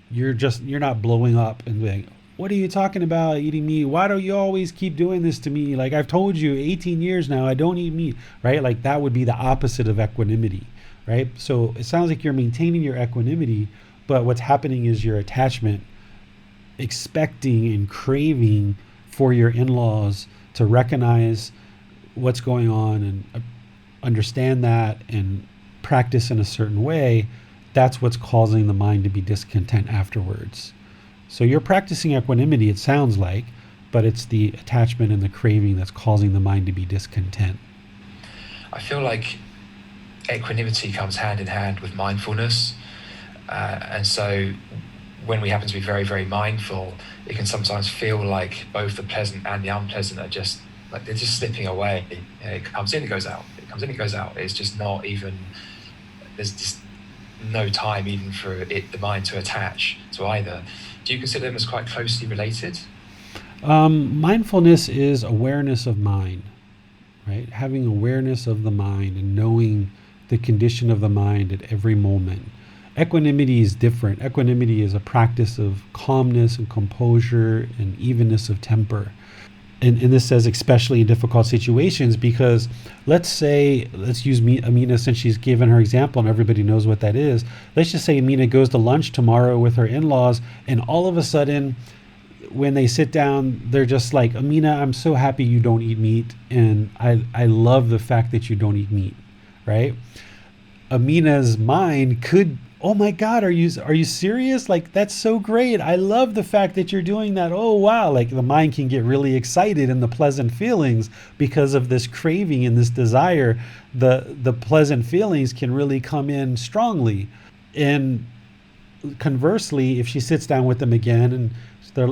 [SPEAKER 2] You're not blowing up and being, what are you talking about eating meat? Why do you always keep doing this to me? Like, I've told you 18 years now, I don't eat meat, right? Like, that would be the opposite of equanimity, right? So it sounds like you're maintaining your equanimity, but what's happening is your attachment, expecting and craving for your in-laws to recognize what's going on and understand that and practice in a certain way. That's what's causing the mind to be discontent afterwards. So you're practicing equanimity, it sounds like, but it's the attachment and the craving that's causing the mind to be discontent.
[SPEAKER 3] I feel like equanimity comes hand in hand with mindfulness. And so when we happen to be very, very mindful, it can sometimes feel like both the pleasant and the unpleasant are just like they're just slipping away. You know, it comes in, it goes out. It comes in, it goes out. It's just not even, there's just no time even for the mind to attach to either. Do you consider them as quite closely related?
[SPEAKER 2] Mindfulness is awareness of mind, right? Having awareness of the mind and knowing the condition of the mind at every moment. Equanimity is different. Equanimity is a practice of calmness and composure and evenness of temper. And this says especially in difficult situations, because let's use Amina, since she's given her example and everybody knows what that is. Let's just say Amina goes to lunch tomorrow with her in-laws, and all of a sudden when they sit down, they're just like, Amina, I'm so happy you don't eat meat, and I love the fact that you don't eat meat, right? Amina's mind could, oh my God, are you serious? Like, that's so great. I love the fact that you're doing that. Oh, wow. Like, the mind can get really excited in the pleasant feelings because of this craving and this desire. The pleasant feelings can really come in strongly. And conversely, if she sits down with them again and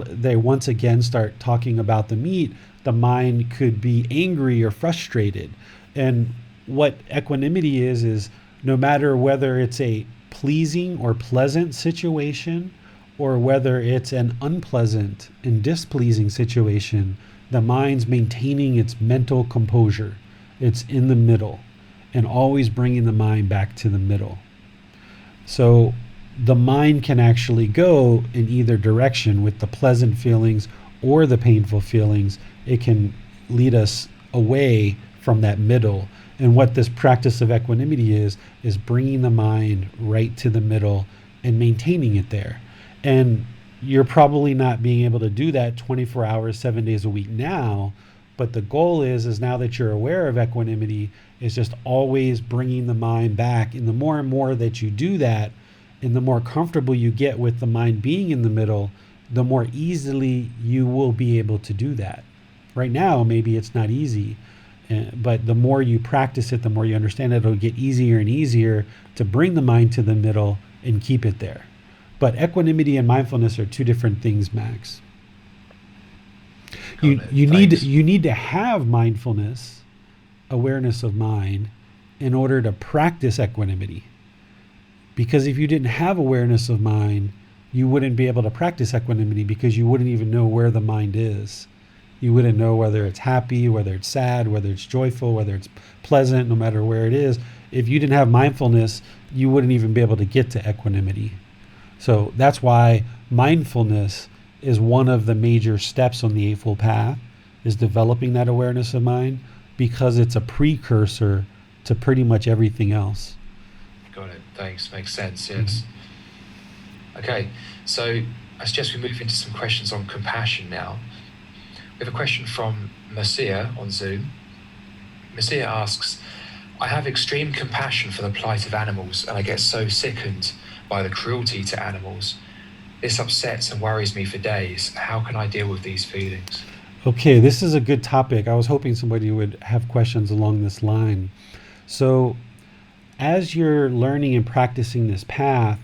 [SPEAKER 2] they once again start talking about the meat, the mind could be angry or frustrated. And what equanimity is no matter whether it's a pleasing or pleasant situation, or whether it's an unpleasant and displeasing situation, the mind's maintaining its mental composure. It's in the middle and always bringing the mind back to the middle. So the mind can actually go in either direction with the pleasant feelings or the painful feelings. It can lead us away from that middle. And what this practice of equanimity is bringing the mind right to the middle and maintaining it there. And you're probably not being able to do that 24 hours, 7 days a week now, but the goal is now that you're aware of equanimity, is just always bringing the mind back. And the more and more that you do that, and the more comfortable you get with the mind being in the middle, the more easily you will be able to do that. Right now, maybe it's not easy. But the more you practice it, the more you understand it, it'll get easier and easier to bring the mind to the middle and keep it there. But equanimity and mindfulness are two different things, Max. You need to have mindfulness, awareness of mind, in order to practice equanimity. Because if you didn't have awareness of mind, you wouldn't be able to practice equanimity, because you wouldn't even know where the mind is. You wouldn't know whether it's happy, whether it's sad, whether it's joyful, whether it's pleasant, no matter where it is. If you didn't have mindfulness, you wouldn't even be able to get to equanimity. So that's why mindfulness is one of the major steps on the Eightfold Path, is developing that awareness of mind, because it's a precursor to pretty much everything else.
[SPEAKER 3] Got it. Thanks. Makes sense. Yes. Okay. So I suggest we move into some questions on compassion now. We have a question from Marcia on Zoom. Marcia asks, I have extreme compassion for the plight of animals, and I get so sickened by the cruelty to animals. This upsets and worries me for days. How can I deal with these feelings?
[SPEAKER 2] Okay, this is a good topic. I was hoping somebody would have questions along this line. So as you're learning and practicing this path,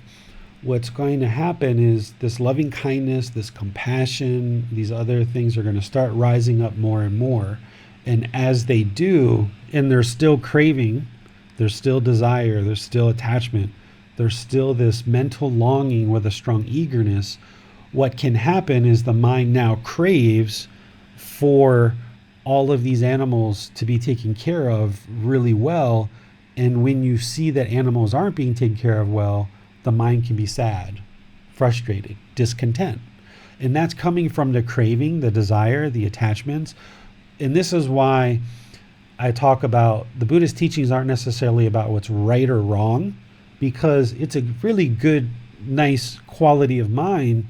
[SPEAKER 2] what's going to happen is this loving kindness, this compassion, these other things are going to start rising up more and more. And as they do, and there's still craving, there's still desire, there's still attachment, there's still this mental longing with a strong eagerness, what can happen is the mind now craves for all of these animals to be taken care of really well. And when you see that animals aren't being taken care of well, the mind can be sad, frustrated, discontent. And that's coming from the craving, the desire, the attachments. And this is why I talk about the Buddhist teachings aren't necessarily about what's right or wrong, because it's a really good, nice quality of mind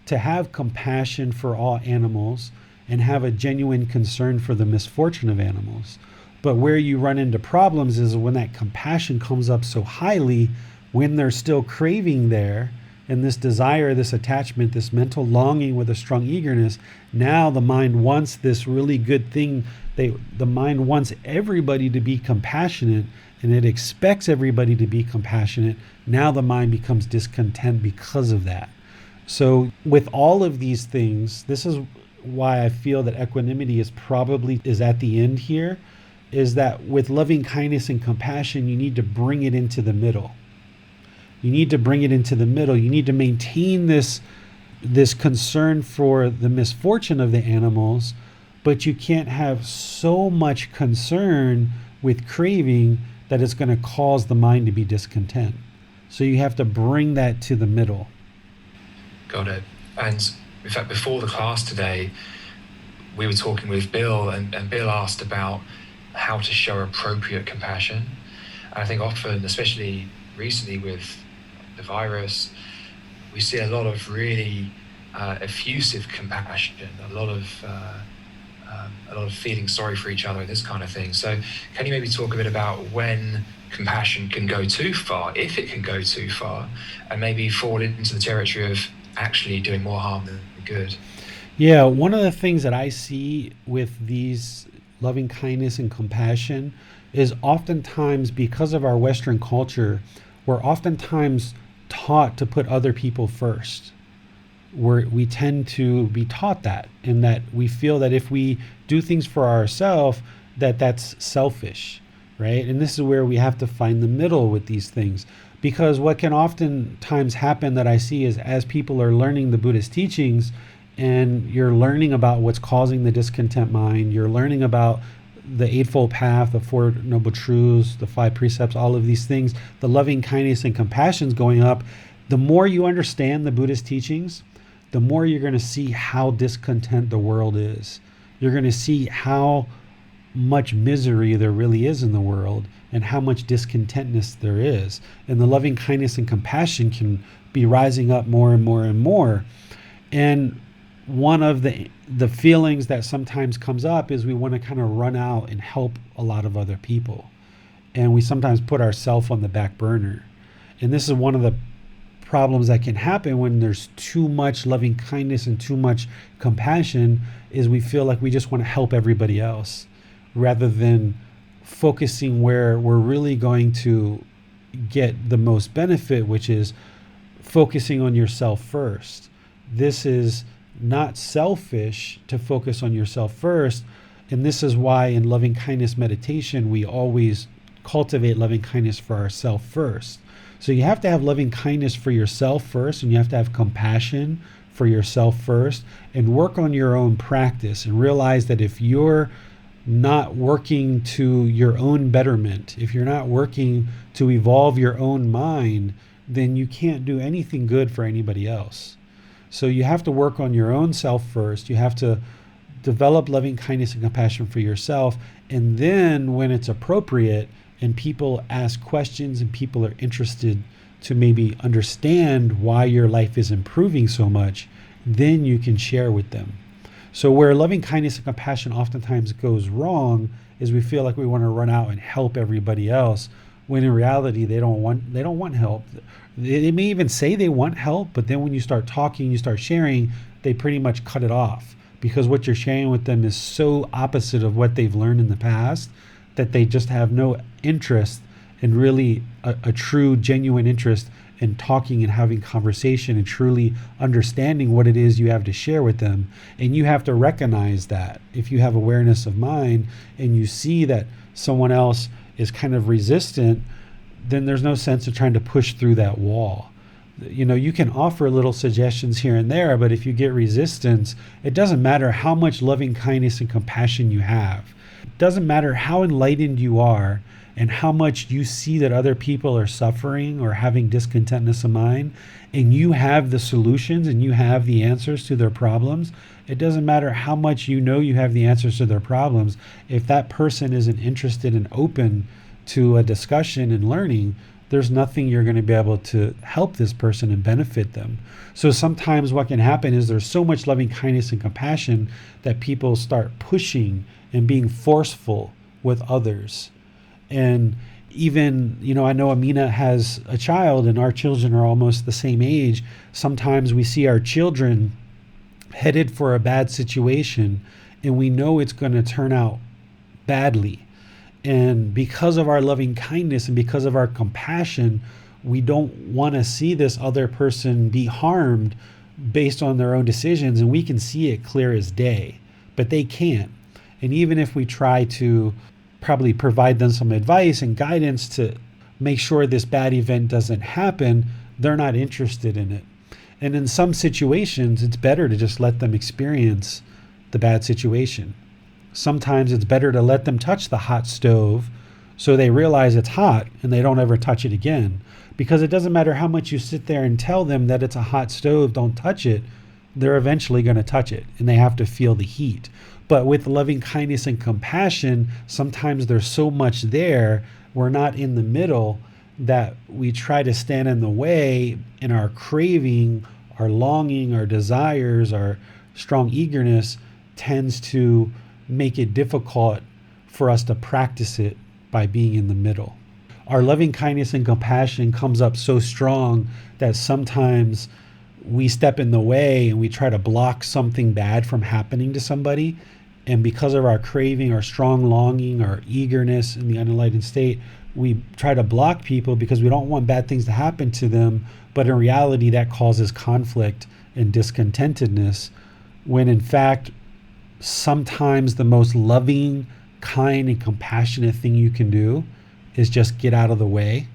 [SPEAKER 2] to have compassion for all animals and have a genuine concern for the misfortune of animals. But where you run into problems is when that compassion comes up so highly, when there's still craving there, and this desire, this attachment, this mental longing with a strong eagerness, now the mind wants this really good thing. The mind wants everybody to be compassionate, and it expects everybody to be compassionate. Now the mind becomes discontent because of that. So with all of these things, this is why I feel that equanimity is at the end here, is that with loving kindness and compassion, you need to bring it into the middle. You need to bring it into the middle. You need to maintain this concern for the misfortune of the animals, but you can't have so much concern with craving that it's going to cause the mind to be discontent. So you have to bring that to the middle.
[SPEAKER 3] Got it. And in fact, before the class today, we were talking with Bill, and Bill asked about how to show appropriate compassion. And I think often, especially recently with the virus, we see a lot of really effusive compassion, a lot of feeling sorry for each other and this kind of thing. So can you maybe talk a bit about when compassion can go too far, if it can go too far, and maybe fall into the territory of actually doing more harm than good?
[SPEAKER 2] Yeah, one of the things that I see with these loving kindness and compassion is oftentimes, because of our Western culture, we're oftentimes taught to put other people first. We tend to be taught that, and that we feel that if we do things for ourselves, that's selfish, right? And this is where we have to find the middle with these things. Because what can oftentimes happen that I see is, as people are learning the Buddhist teachings, and you're learning about what's causing the discontent mind, you're learning about the Eightfold Path, the Four Noble Truths, the Five Precepts, all of these things, the loving kindness and compassion is going up. The more you understand the Buddhist teachings, the more you're going to see how discontent the world is. You're going to see how much misery there really is in the world, and how much discontentness there is. And the loving kindness and compassion can be rising up more and more and more. And one of the feelings that sometimes comes up is we want to kind of run out and help a lot of other people. And we sometimes put ourselves on the back burner. And this is one of the problems that can happen when there's too much loving kindness and too much compassion, is we feel like we just want to help everybody else, rather than focusing where we're really going to get the most benefit, which is focusing on yourself first. This is not selfish to focus on yourself first. And this is why in loving kindness meditation, we always cultivate loving kindness for ourselves first. So you have to have loving kindness for yourself first, and you have to have compassion for yourself first, and work on your own practice and realize that if you're not working to your own betterment, if you're not working to evolve your own mind, then you can't do anything good for anybody else. So you have to work on your own self first. You have to develop loving kindness and compassion for yourself. And then when it's appropriate and people ask questions and people are interested to maybe understand why your life is improving so much, then you can share with them. So where loving kindness and compassion oftentimes goes wrong is we feel like we want to run out and help everybody else, when in reality they don't want help. They may even say they want help, but then when you start talking, you start sharing, they pretty much cut it off, because what you're sharing with them is so opposite of what they've learned in the past that they just have no interest in really a true, genuine interest in talking and having conversation and truly understanding what it is you have to share with them. And you have to recognize that. If you have awareness of mind and you see that someone else is kind of resistant, then there's no sense of trying to push through that wall. You know, you can offer little suggestions here and there, but if you get resistance, it doesn't matter how much loving kindness and compassion you have. It doesn't matter how enlightened you are and how much you see that other people are suffering or having discontentness of mind, and you have the solutions and you have the answers to their problems. It doesn't matter how much you know you have the answers to their problems. If that person isn't interested and open to a discussion and learning, there's nothing you're going to be able to help this person and benefit them. So sometimes what can happen is there's so much loving kindness and compassion that people start pushing and being forceful with others. And even, I know Amina has a child and our children are almost the same age. Sometimes we see our children headed for a bad situation and we know it's going to turn out badly. And because of our loving kindness and because of our compassion, we don't want to see this other person be harmed based on their own decisions. And we can see it clear as day, but they can't. And even if we try to probably provide them some advice and guidance to make sure this bad event doesn't happen, they're not interested in it. And in some situations, it's better to just let them experience the bad situation. Sometimes it's better to let them touch the hot stove so they realize it's hot and they don't ever touch it again. Because it doesn't matter how much you sit there and tell them that it's a hot stove, don't touch it, they're eventually going to touch it and they have to feel the heat. But with loving kindness and compassion, sometimes there's so much there, we're not in the middle, that we try to stand in the way, and our craving, our longing, our desires, our strong eagerness tends to make it difficult for us to practice it by being in the middle. Our loving kindness and compassion comes up so strong that sometimes we step in the way and we try to block something bad from happening to somebody. And because of our craving, our strong longing, our eagerness in the unenlightened state, we try to block people because we don't want bad things to happen to them. But in reality, that causes conflict and discontentedness, when in fact, sometimes the most loving, kind, and compassionate thing you can do is just get out of the way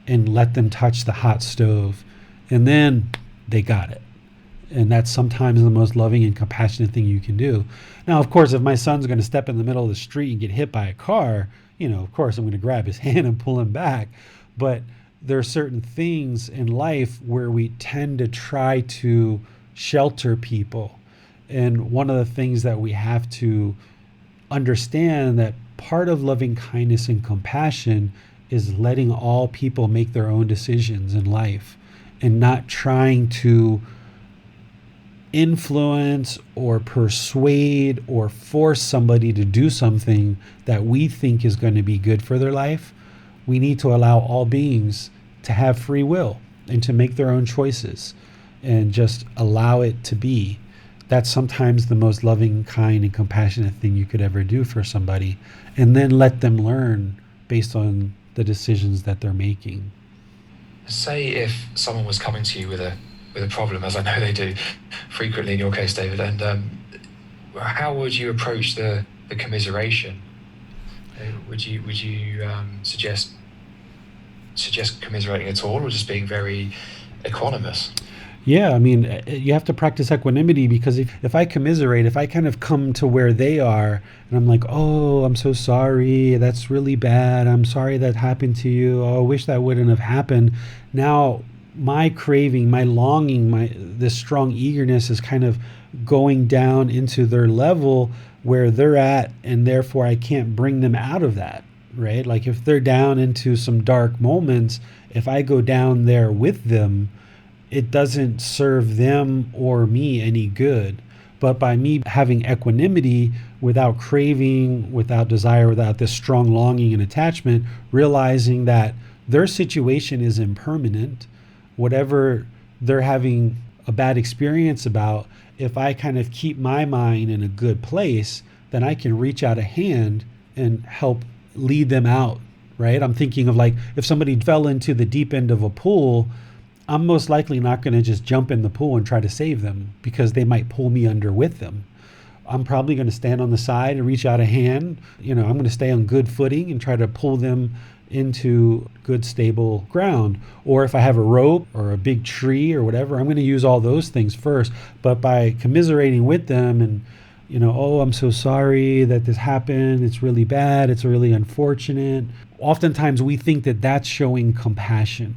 [SPEAKER 2] and let them touch the hot stove. And then they got it. And that's sometimes the most loving and compassionate thing you can do. Now, of course, if my son's going to step in the middle of the street and get hit by a car, of course, I'm going to grab his hand and pull him back. But there are certain things in life where we tend to try to shelter people. And one of the things that we have to understand, that part of loving kindness and compassion is letting all people make their own decisions in life and not trying to influence or persuade or force somebody to do something that we think is going to be good for their life. We need to allow all beings to have free will and to make their own choices and just allow it to be. That's sometimes the most loving, kind, and compassionate thing you could ever do for somebody, and then let them learn based on the decisions that they're making.
[SPEAKER 3] Say if someone was coming to you with a problem, as I know they do frequently in your case, David, and how would you approach the commiseration? Would you suggest commiserating at all, or just being very equanimous?
[SPEAKER 2] Yeah, I mean, you have to practice equanimity, because if I commiserate, if I kind of come to where they are and I'm like, oh, I'm so sorry, that's really bad, I'm sorry that happened to you, oh, I wish that wouldn't have happened. Now, my craving, my longing, this strong eagerness is kind of going down into their level where they're at, and therefore I can't bring them out of that, right? Like if they're down into some dark moments, if I go down there with them, it doesn't serve them or me any good. But by me having equanimity, without craving, without desire, without this strong longing and attachment, realizing that their situation is impermanent, whatever they're having a bad experience about, if I kind of keep my mind in a good place, then I can reach out a hand and help lead them out, right? I'm thinking of like, if somebody fell into the deep end of a pool, I'm most likely not going to just jump in the pool and try to save them, because they might pull me under with them. I'm probably going to stand on the side and reach out a hand. I'm going to stay on good footing and try to pull them into good, stable ground. Or if I have a rope or a big tree or whatever, I'm going to use all those things first. But by commiserating with them and, oh, I'm so sorry that this happened, it's really bad, it's really unfortunate. Oftentimes we think that that's showing compassion.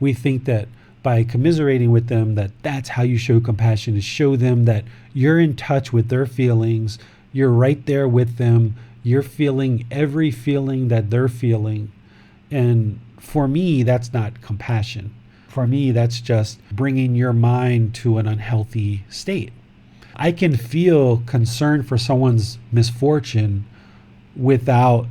[SPEAKER 2] We think that by commiserating with them, that's how you show compassion, is show them that you're in touch with their feelings, you're right there with them, you're feeling every feeling that they're feeling. And for me, that's not compassion. For me, that's just bringing your mind to an unhealthy state. I can feel concern for someone's misfortune without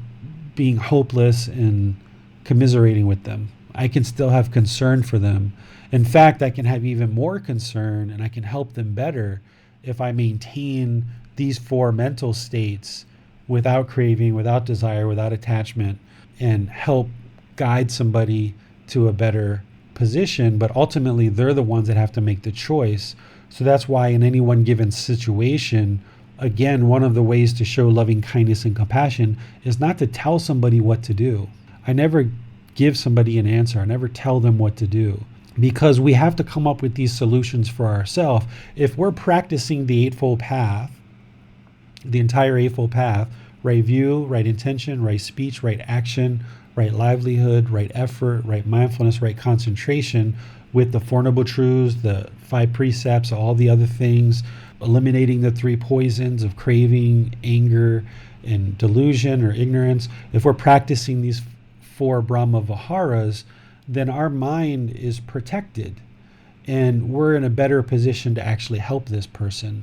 [SPEAKER 2] being hopeless and commiserating with them. I can still have concern for them. In fact, I can have even more concern, and I can help them better if I maintain these 4 mental states without craving, without desire, without attachment, and help guide somebody to a better position. But ultimately, they're the ones that have to make the choice. So that's why in any one given situation, again, one of the ways to show loving kindness and compassion is not to tell somebody what to do. I never give somebody an answer. I never tell them what to do, because we have to come up with these solutions for ourselves. If we're practicing the Eightfold Path, the entire Eightfold Path, right view, right intention, right speech, right action, right livelihood, right effort, right mindfulness, right concentration, with the Four Noble Truths, the 5 precepts, all the other things, eliminating the 3 poisons of craving, anger, and delusion or ignorance. If we're practicing these 4 Brahma-viharas, then our mind is protected, and we're in a better position to actually help this person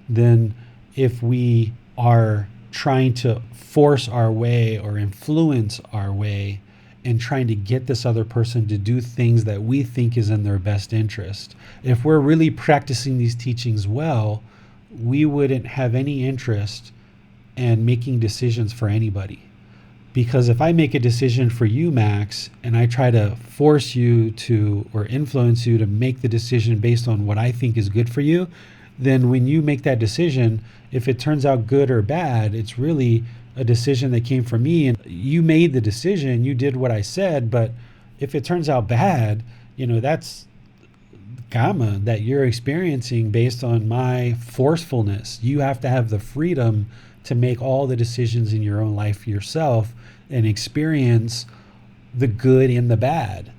[SPEAKER 2] than if we are trying to force our way or influence our way and trying to get this other person to do things that we think is in their best interest. If we're really practicing these teachings well, we wouldn't have any interest in making decisions for anybody. Because if I make a decision for you, Max, and I try to force you to, or influence you to make the decision based on what I think is good for you, then when you make that decision, if it turns out good or bad, it's really a decision that came from me, and you made the decision, you did what I said. But if it turns out bad, that's karma that you're experiencing based on my forcefulness. You have to have the freedom to make all the decisions in your own life yourself and experience the good and the bad.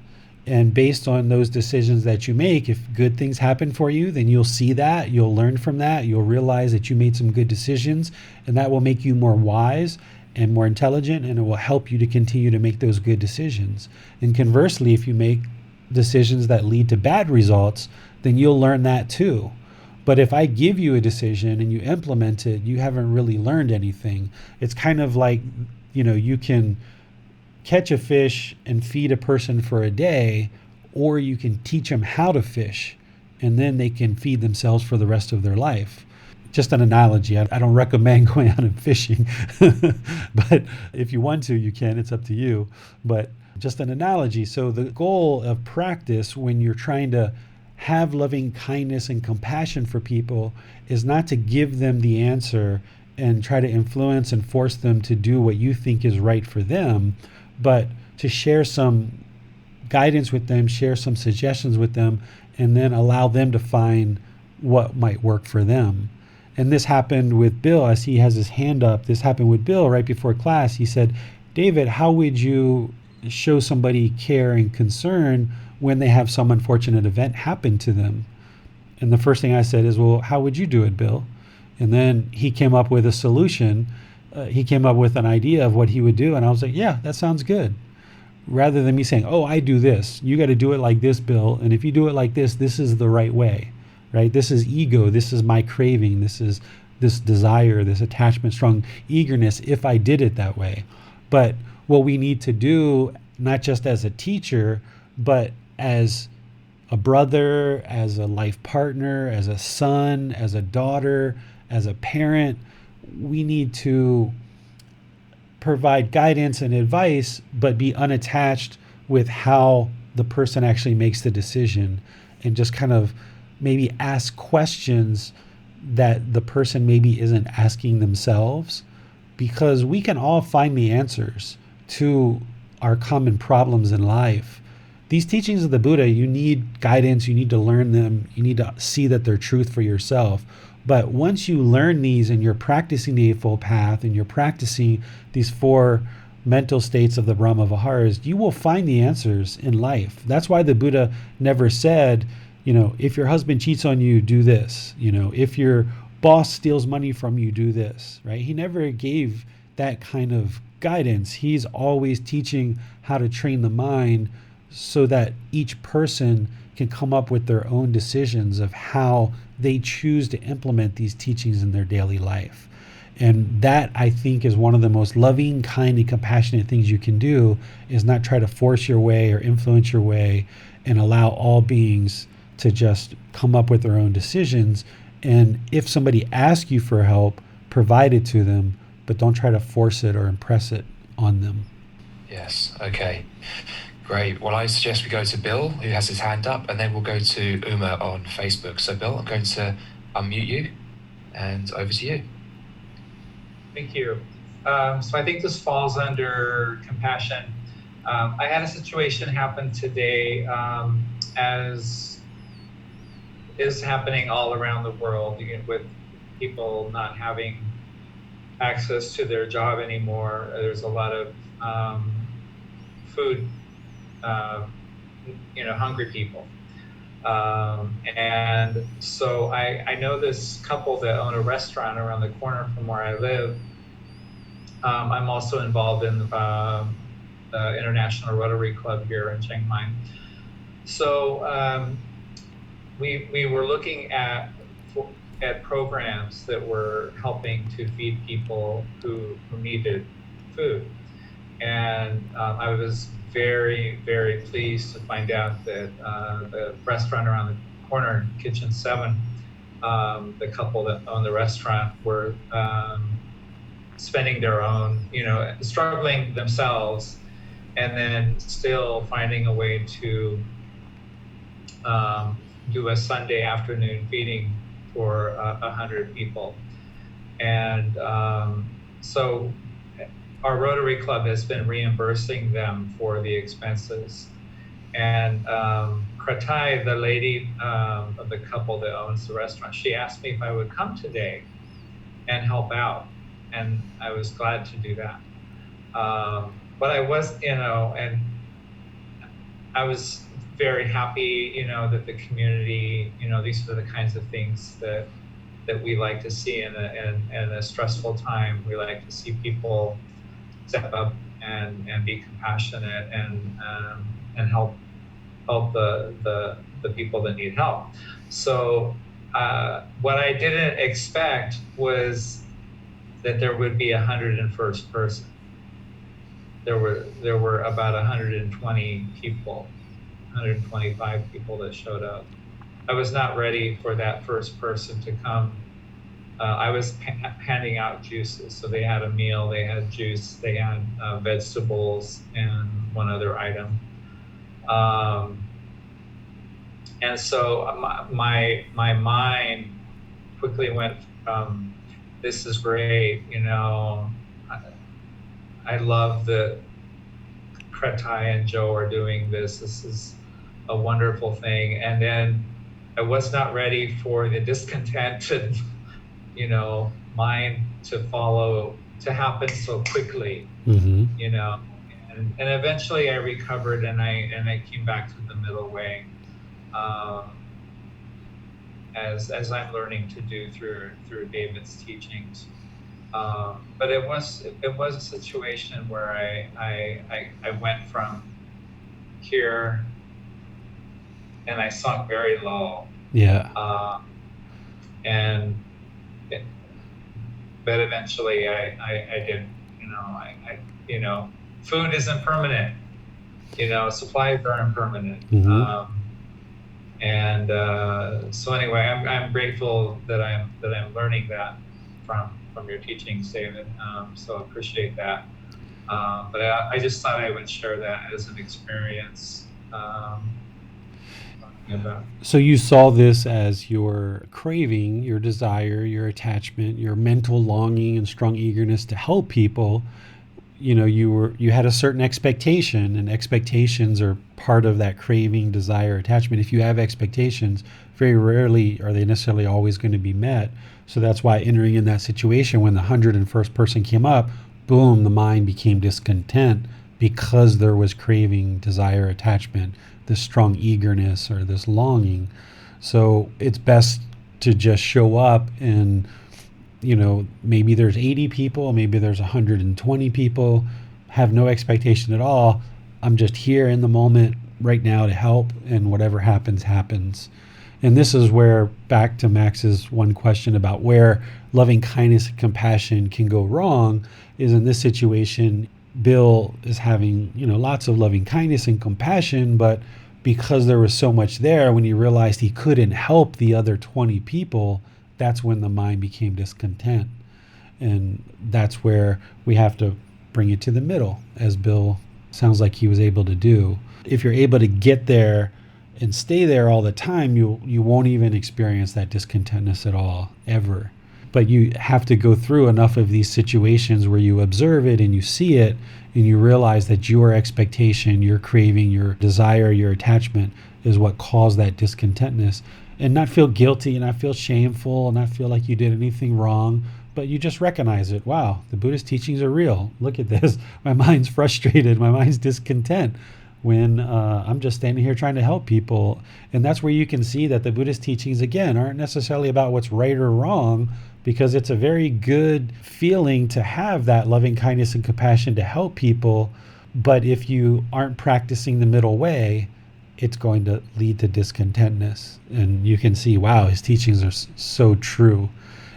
[SPEAKER 2] And based on those decisions that you make, if good things happen for you, then you'll see that, you'll learn from that, you'll realize that you made some good decisions, and that will make you more wise and more intelligent, and it will help you to continue to make those good decisions. And conversely, if you make decisions that lead to bad results, then you'll learn that too. But if I give you a decision and you implement it, you haven't really learned anything. It's kind of like, you can catch a fish and feed a person for a day, or you can teach them how to fish, and then they can feed themselves for the rest of their life. Just an analogy. I don't recommend going out and fishing, but if you want to, you can. It's up to you. But just an analogy. So the goal of practice when you're trying to have loving kindness and compassion for people is not to give them the answer and try to influence and force them to do what you think is right for them, but to share some guidance with them, share some suggestions with them, and then allow them to find what might work for them. And this happened with Bill. As he has his hand up, this happened with Bill right before class. He said, David, how would you show somebody care and concern when they have some unfortunate event happen to them? And the first thing I said is, well, how would you do it, Bill? And then he came up with a solution. He came up with an idea of what he would do. And I was like, yeah, that sounds good. Rather than me saying, oh, I do this. You got to do it like this, Bill. And if you do it like this is the right way, right? This is ego. This is my craving. This is this desire, this attachment, strong eagerness if I did it that way. But what we need to do, not just as a teacher, but as a brother, as a life partner, as a son, as a daughter, as a parent, we need to provide guidance and advice, but be unattached with how the person actually makes the decision, and just kind of maybe ask questions that the person maybe isn't asking themselves, because we can all find the answers to our common problems in life. These teachings of the Buddha, you need guidance, you need to learn them, you need to see that they're truth for yourself. But once you learn these and you're practicing the Eightfold Path and you're practicing these 4 mental states of the Brahma-viharas, you will find the answers in life. That's why the Buddha never said, if your husband cheats on you, do this. If your boss steals money from you, do this, right? He never gave that kind of guidance. He's always teaching how to train the mind so that each person can come up with their own decisions of how they choose to implement these teachings in their daily life. And that, I think, is one of the most loving, kind, and compassionate things you can do, is not try to force your way or influence your way, and allow all beings to just come up with their own decisions. And if somebody asks you for help, provide it to them, but don't try to force it or impress it on them.
[SPEAKER 3] Yes, okay. Great. Well, I suggest we go to Bill, who has his hand up, and then we'll go to Uma on Facebook. So, Bill, I'm going to unmute you, and over to you.
[SPEAKER 4] Thank you. So I think this falls under compassion. I had a situation happen today, as is happening all around the world, with people not having access to their job anymore. There's a lot of food, hungry people. And so I know this couple that own a restaurant around the corner from where I live. I'm also involved in the International Rotary Club here in Chiang Mai. So we were looking at programs that were helping to feed people who needed food. And I was very, very pleased to find out that the restaurant around the corner, Kitchen 7, the couple that owned the restaurant were spending their own, struggling themselves, and then still finding a way to do a Sunday afternoon feeding for 100 people. And so our Rotary Club has been reimbursing them for the expenses. And Kratai, the lady of the couple that owns the restaurant, she asked me if I would come today and help out. And I was glad to do that. But I was, and I was very happy, that the community, these are the kinds of things that we like to see in a stressful time. We like to see people step up and be compassionate and help the people that need help. So what I didn't expect was that there would be 101st person. There were about 120 people, 125 people that showed up. I was not ready for that first person to come I was handing out juices. So they had a meal, they had juice, they had vegetables, and one other item. And so my mind quickly went from, this is great, I love that Kretai and Joe are doing this. This is a wonderful thing. And then I was not ready for the discontented, mind to happen so quickly,
[SPEAKER 2] Mm-hmm.
[SPEAKER 4] And eventually I recovered, and I came back to the middle way, as I'm learning to do through David's teachings. But it was a situation where I went from here and I sunk very low.
[SPEAKER 2] Yeah.
[SPEAKER 4] But eventually I did, food isn't permanent, supplies are impermanent.
[SPEAKER 2] Mm-hmm.
[SPEAKER 4] So anyway, I'm grateful that I'm learning that from your teachings, David. So I appreciate that. But I just thought I would share that as an experience. About.
[SPEAKER 2] So you saw this as your craving, your desire, your attachment, your mental longing and strong eagerness to help people. You had a certain expectation, and expectations are part of that craving, desire, attachment. If you have expectations, very rarely are they necessarily always going to be met. So that's why entering in that situation, when the 101st person came up, boom, the mind became discontent because there was craving, desire, attachment, this strong eagerness or this longing. So it's best to just show up and, maybe there's 80 people, maybe there's 120 people, have no expectation at all. I'm just here in the moment right now to help, and whatever happens, happens. And this is where, back to Max's one question about where loving kindness and compassion can go wrong, is in this situation, Bill is having, lots of loving kindness and compassion, but because there was so much there, when he realized he couldn't help the other 20 people, that's when the mind became discontent. And that's where we have to bring it to the middle, as Bill sounds like he was able to do. If you're able to get there and stay there all the time, you won't even experience that discontentness at all, ever. But you have to go through enough of these situations where you observe it and you see it, and you realize that your expectation, your craving, your desire, your attachment is what caused that discontentness, and not feel guilty and not feel shameful and not feel like you did anything wrong, but you just recognize it. Wow, the Buddhist teachings are real. Look at this. My mind's frustrated. My mind's discontent when I'm just standing here trying to help people. And that's where you can see that the Buddhist teachings, again, aren't necessarily about what's right or wrong, because it's a very good feeling to have that loving kindness and compassion to help people. But if you aren't practicing the middle way, it's going to lead to discontentness. And you can see, wow, his teachings are so true.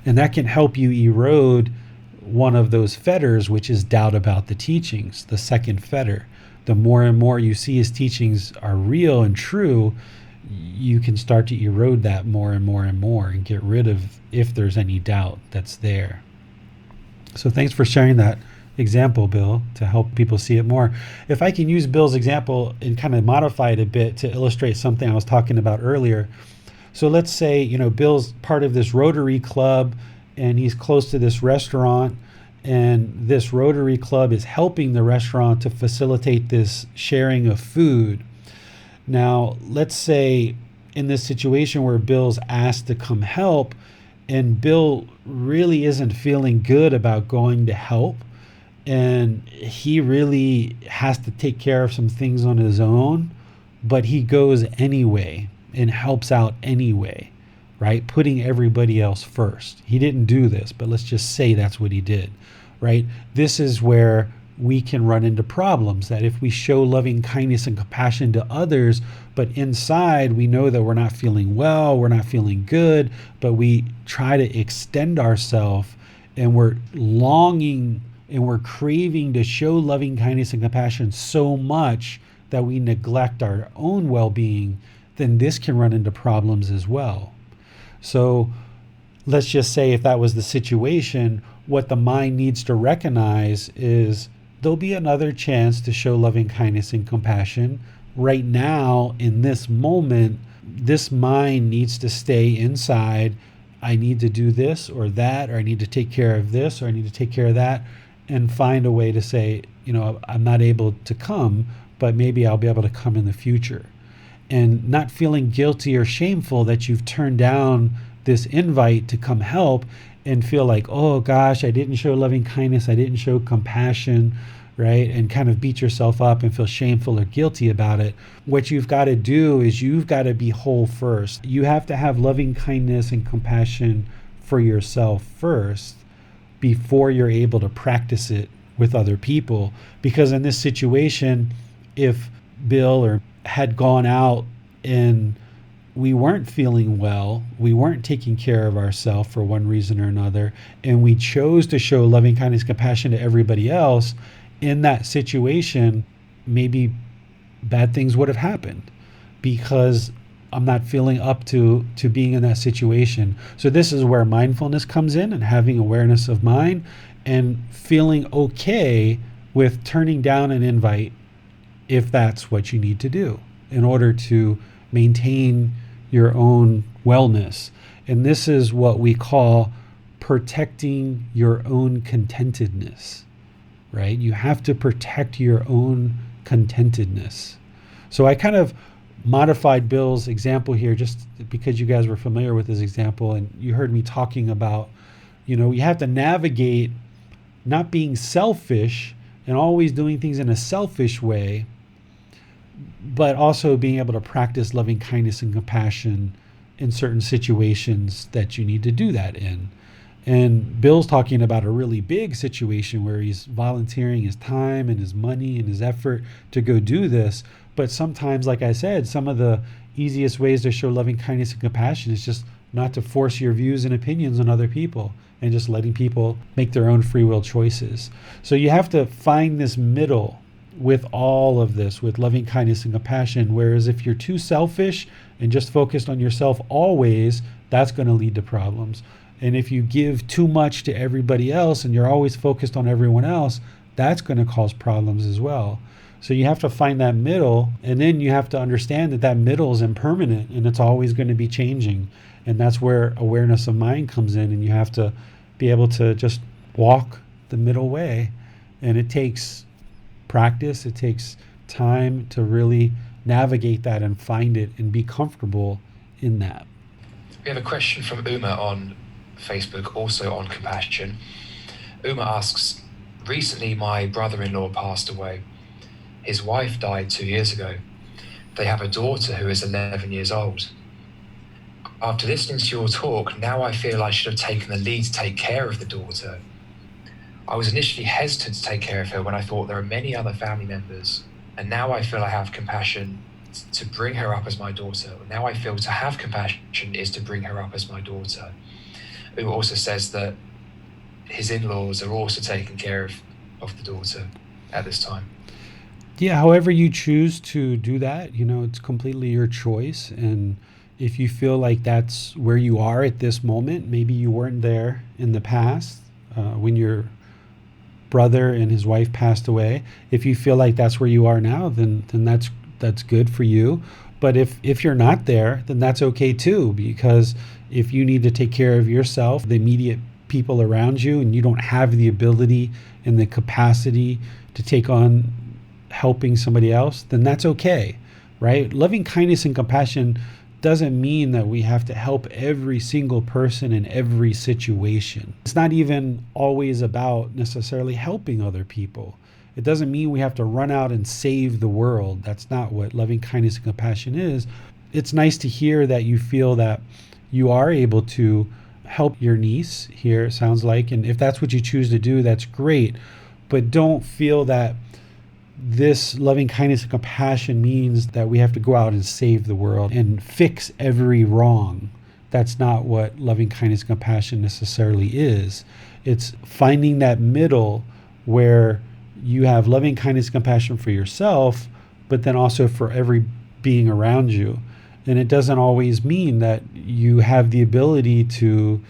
[SPEAKER 2] And that can help you erode one of those fetters, which is doubt about the teachings, the second fetter. The more and more you see his teachings are real and true, you can start to erode that more and more and more and get rid of, if there's any doubt that's there. So thanks for sharing that example, Bill, to help people see it more. If I can use Bill's example and kind of modify it a bit to illustrate something I was talking about earlier. So let's say, Bill's part of this Rotary Club and he's close to this restaurant, and this Rotary Club is helping the restaurant to facilitate this sharing of food. Now, let's say in this situation where Bill's asked to come help, and Bill really isn't feeling good about going to help, and he really has to take care of some things on his own, but he goes anyway and helps out anyway, right? Putting everybody else first. He didn't do this, but let's just say that's what he did, right? This is where we can run into problems, that if we show loving kindness and compassion to others, but inside we know that we're not feeling well, we're not feeling good, but we try to extend ourselves, and we're longing and we're craving to show loving kindness and compassion so much that we neglect our own well-being, then this can run into problems as well. So let's just say if that was the situation, what the mind needs to recognize is there'll be another chance to show loving kindness and compassion. Right now, in this moment, this mind needs to stay inside. I need to do this or that, or I need to take care of this, or I need to take care of that, and find a way to say, I'm not able to come, but maybe I'll be able to come in the future. And not feeling guilty or shameful that you've turned down this invite to come help and feel like, oh gosh, I didn't show loving kindness, I didn't show compassion, right? And kind of beat yourself up and feel shameful or guilty about it. What you've got to do is you've got to be whole first. You have to have loving kindness and compassion for yourself first before you're able to practice it with other people. Because in this situation, if Bill or had gone out and we weren't feeling well, we weren't taking care of ourselves for one reason or another, and we chose to show loving kindness, compassion to everybody else, in that situation, maybe bad things would have happened because I'm not feeling up to being in that situation. So this is where mindfulness comes in, and having awareness of mind and feeling okay with turning down an invite if that's what you need to do in order to maintain your own wellness. And this is what we call protecting your own contentedness, right? You have to protect your own contentedness. So I kind of modified Bill's example here just because you guys were familiar with his example, and you heard me talking about, you have to navigate not being selfish and always doing things in a selfish way, but also being able to practice loving kindness and compassion in certain situations that you need to do that in. And Bill's talking about a really big situation where he's volunteering his time and his money and his effort to go do this. But sometimes, like I said, some of the easiest ways to show loving kindness and compassion is just not to force your views and opinions on other people and just letting people make their own free will choices. So you have to find this middle with all of this, with loving kindness and compassion. Whereas if you're too selfish and just focused on yourself always, that's going to lead to problems. And if you give too much to everybody else and you're always focused on everyone else, that's going to cause problems as well. So you have to find that middle, and then you have to understand that that middle is impermanent and it's always going to be changing. And that's where awareness of mind comes in, and you have to be able to just walk the middle way. And it takes practice, it takes time to really navigate that and find it and be comfortable in that.
[SPEAKER 3] We have a question from Uma on Facebook, also on compassion. Uma asks, recently my brother-in-law passed away. His wife died 2 years ago. They have a daughter who is 11 years old. After listening to your talk, now I feel I should have taken the lead to take care of the daughter. I was initially hesitant to take care of her when I thought there are many other family members, and now I feel I have compassion to bring her up as my daughter. Now I feel to have compassion is to bring her up as my daughter. Who also says that his in-laws are also taking care of the daughter at this time.
[SPEAKER 2] Yeah, however you choose to do that, it's completely your choice. And if you feel like that's where you are at this moment, maybe you weren't there in the past when your brother and his wife passed away. If you feel like that's where you are now, then that's good for you. But if you're not there, then that's okay too, because if you need to take care of yourself, the immediate people around you, and you don't have the ability and the capacity to take on helping somebody else, then that's okay, right? Loving kindness and compassion doesn't mean that we have to help every single person in every situation. It's not even always about necessarily helping other people. It doesn't mean we have to run out and save the world. That's not what loving kindness and compassion is. It's nice to hear that you feel that you are able to help your niece here, it sounds like, and if that's what you choose to do, that's great. But don't feel that this loving kindness and compassion means that we have to go out and save the world and fix every wrong. That's not what loving kindness and compassion necessarily is. It's finding that middle where you have loving kindness and compassion for yourself, but then also for every being around you. And it doesn't always mean that you have the ability to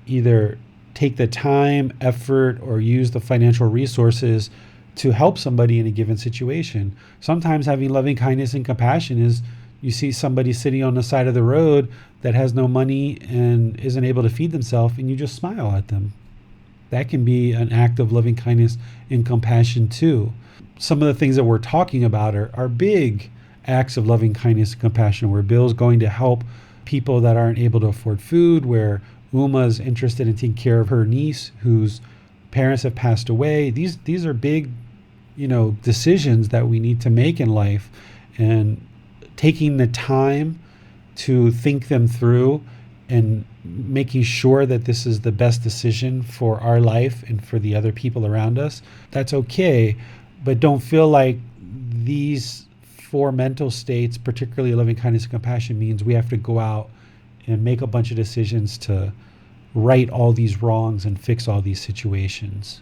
[SPEAKER 2] either take the time, effort, or use the financial resources to help somebody in a given situation. Sometimes having loving kindness and compassion is you see somebody sitting on the side of the road that has no money and isn't able to feed themselves, and you just smile at them. That can be an act of loving kindness and compassion too. Some of the things that we're talking about are big acts of loving kindness and compassion, where Bill's going to help people that aren't able to afford food, where Uma's interested in taking care of her niece whose parents have passed away. These are big, decisions that we need to make in life, and taking the time to think them through and making sure that this is the best decision for our life and for the other people around us, that's okay. But don't feel like these four mental states, particularly loving kindness and compassion, means we have to go out and make a bunch of decisions to right all these wrongs and fix all these situations.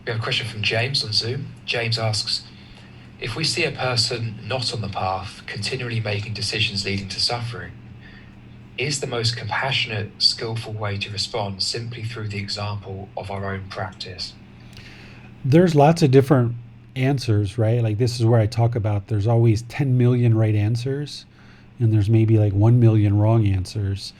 [SPEAKER 3] We have a question from James on Zoom. James asks, if we see a person not on the path continually making decisions leading to suffering, is the most compassionate, skillful way to respond simply through the example of our own practice?
[SPEAKER 2] There's lots of different answers, right? Like, this is where I talk about there's always 10 million right answers, and there's maybe like 1 million wrong answers.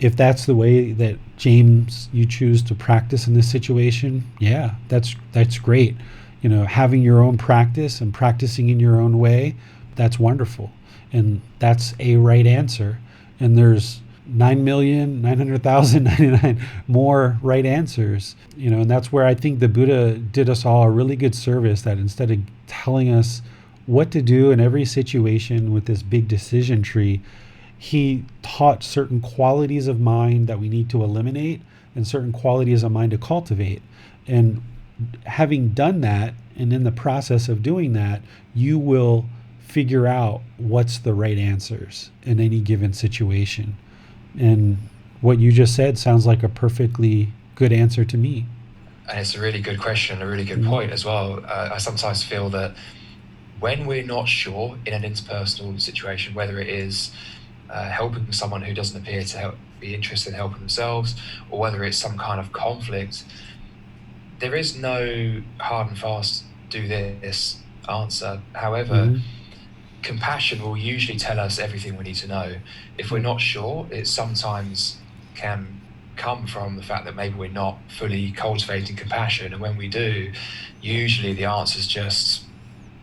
[SPEAKER 2] If that's the way that, James, you choose to practice in this situation, yeah, that's great. Having your own practice and practicing in your own way, that's wonderful. And that's a right answer. And there's 9,900,099 more right answers, and that's where I think the Buddha did us all a really good service, that instead of telling us what to do in every situation with this big decision tree, he taught certain qualities of mind that we need to eliminate and certain qualities of mind to cultivate. And having done that, and in the process of doing that, you will figure out what's the right answers in any given situation. And what you just said sounds like a perfectly good answer to me.
[SPEAKER 3] And it's a really good question, a really good point as well. I sometimes feel that when we're not sure in an interpersonal situation, whether it is helping someone who doesn't appear to be interested in helping themselves, or whether it's some kind of conflict, there is no hard and fast do this answer. However, compassion will usually tell us everything we need to know. If we're not sure, it sometimes can come from the fact that maybe we're not fully cultivating compassion, and when we do, usually the answers just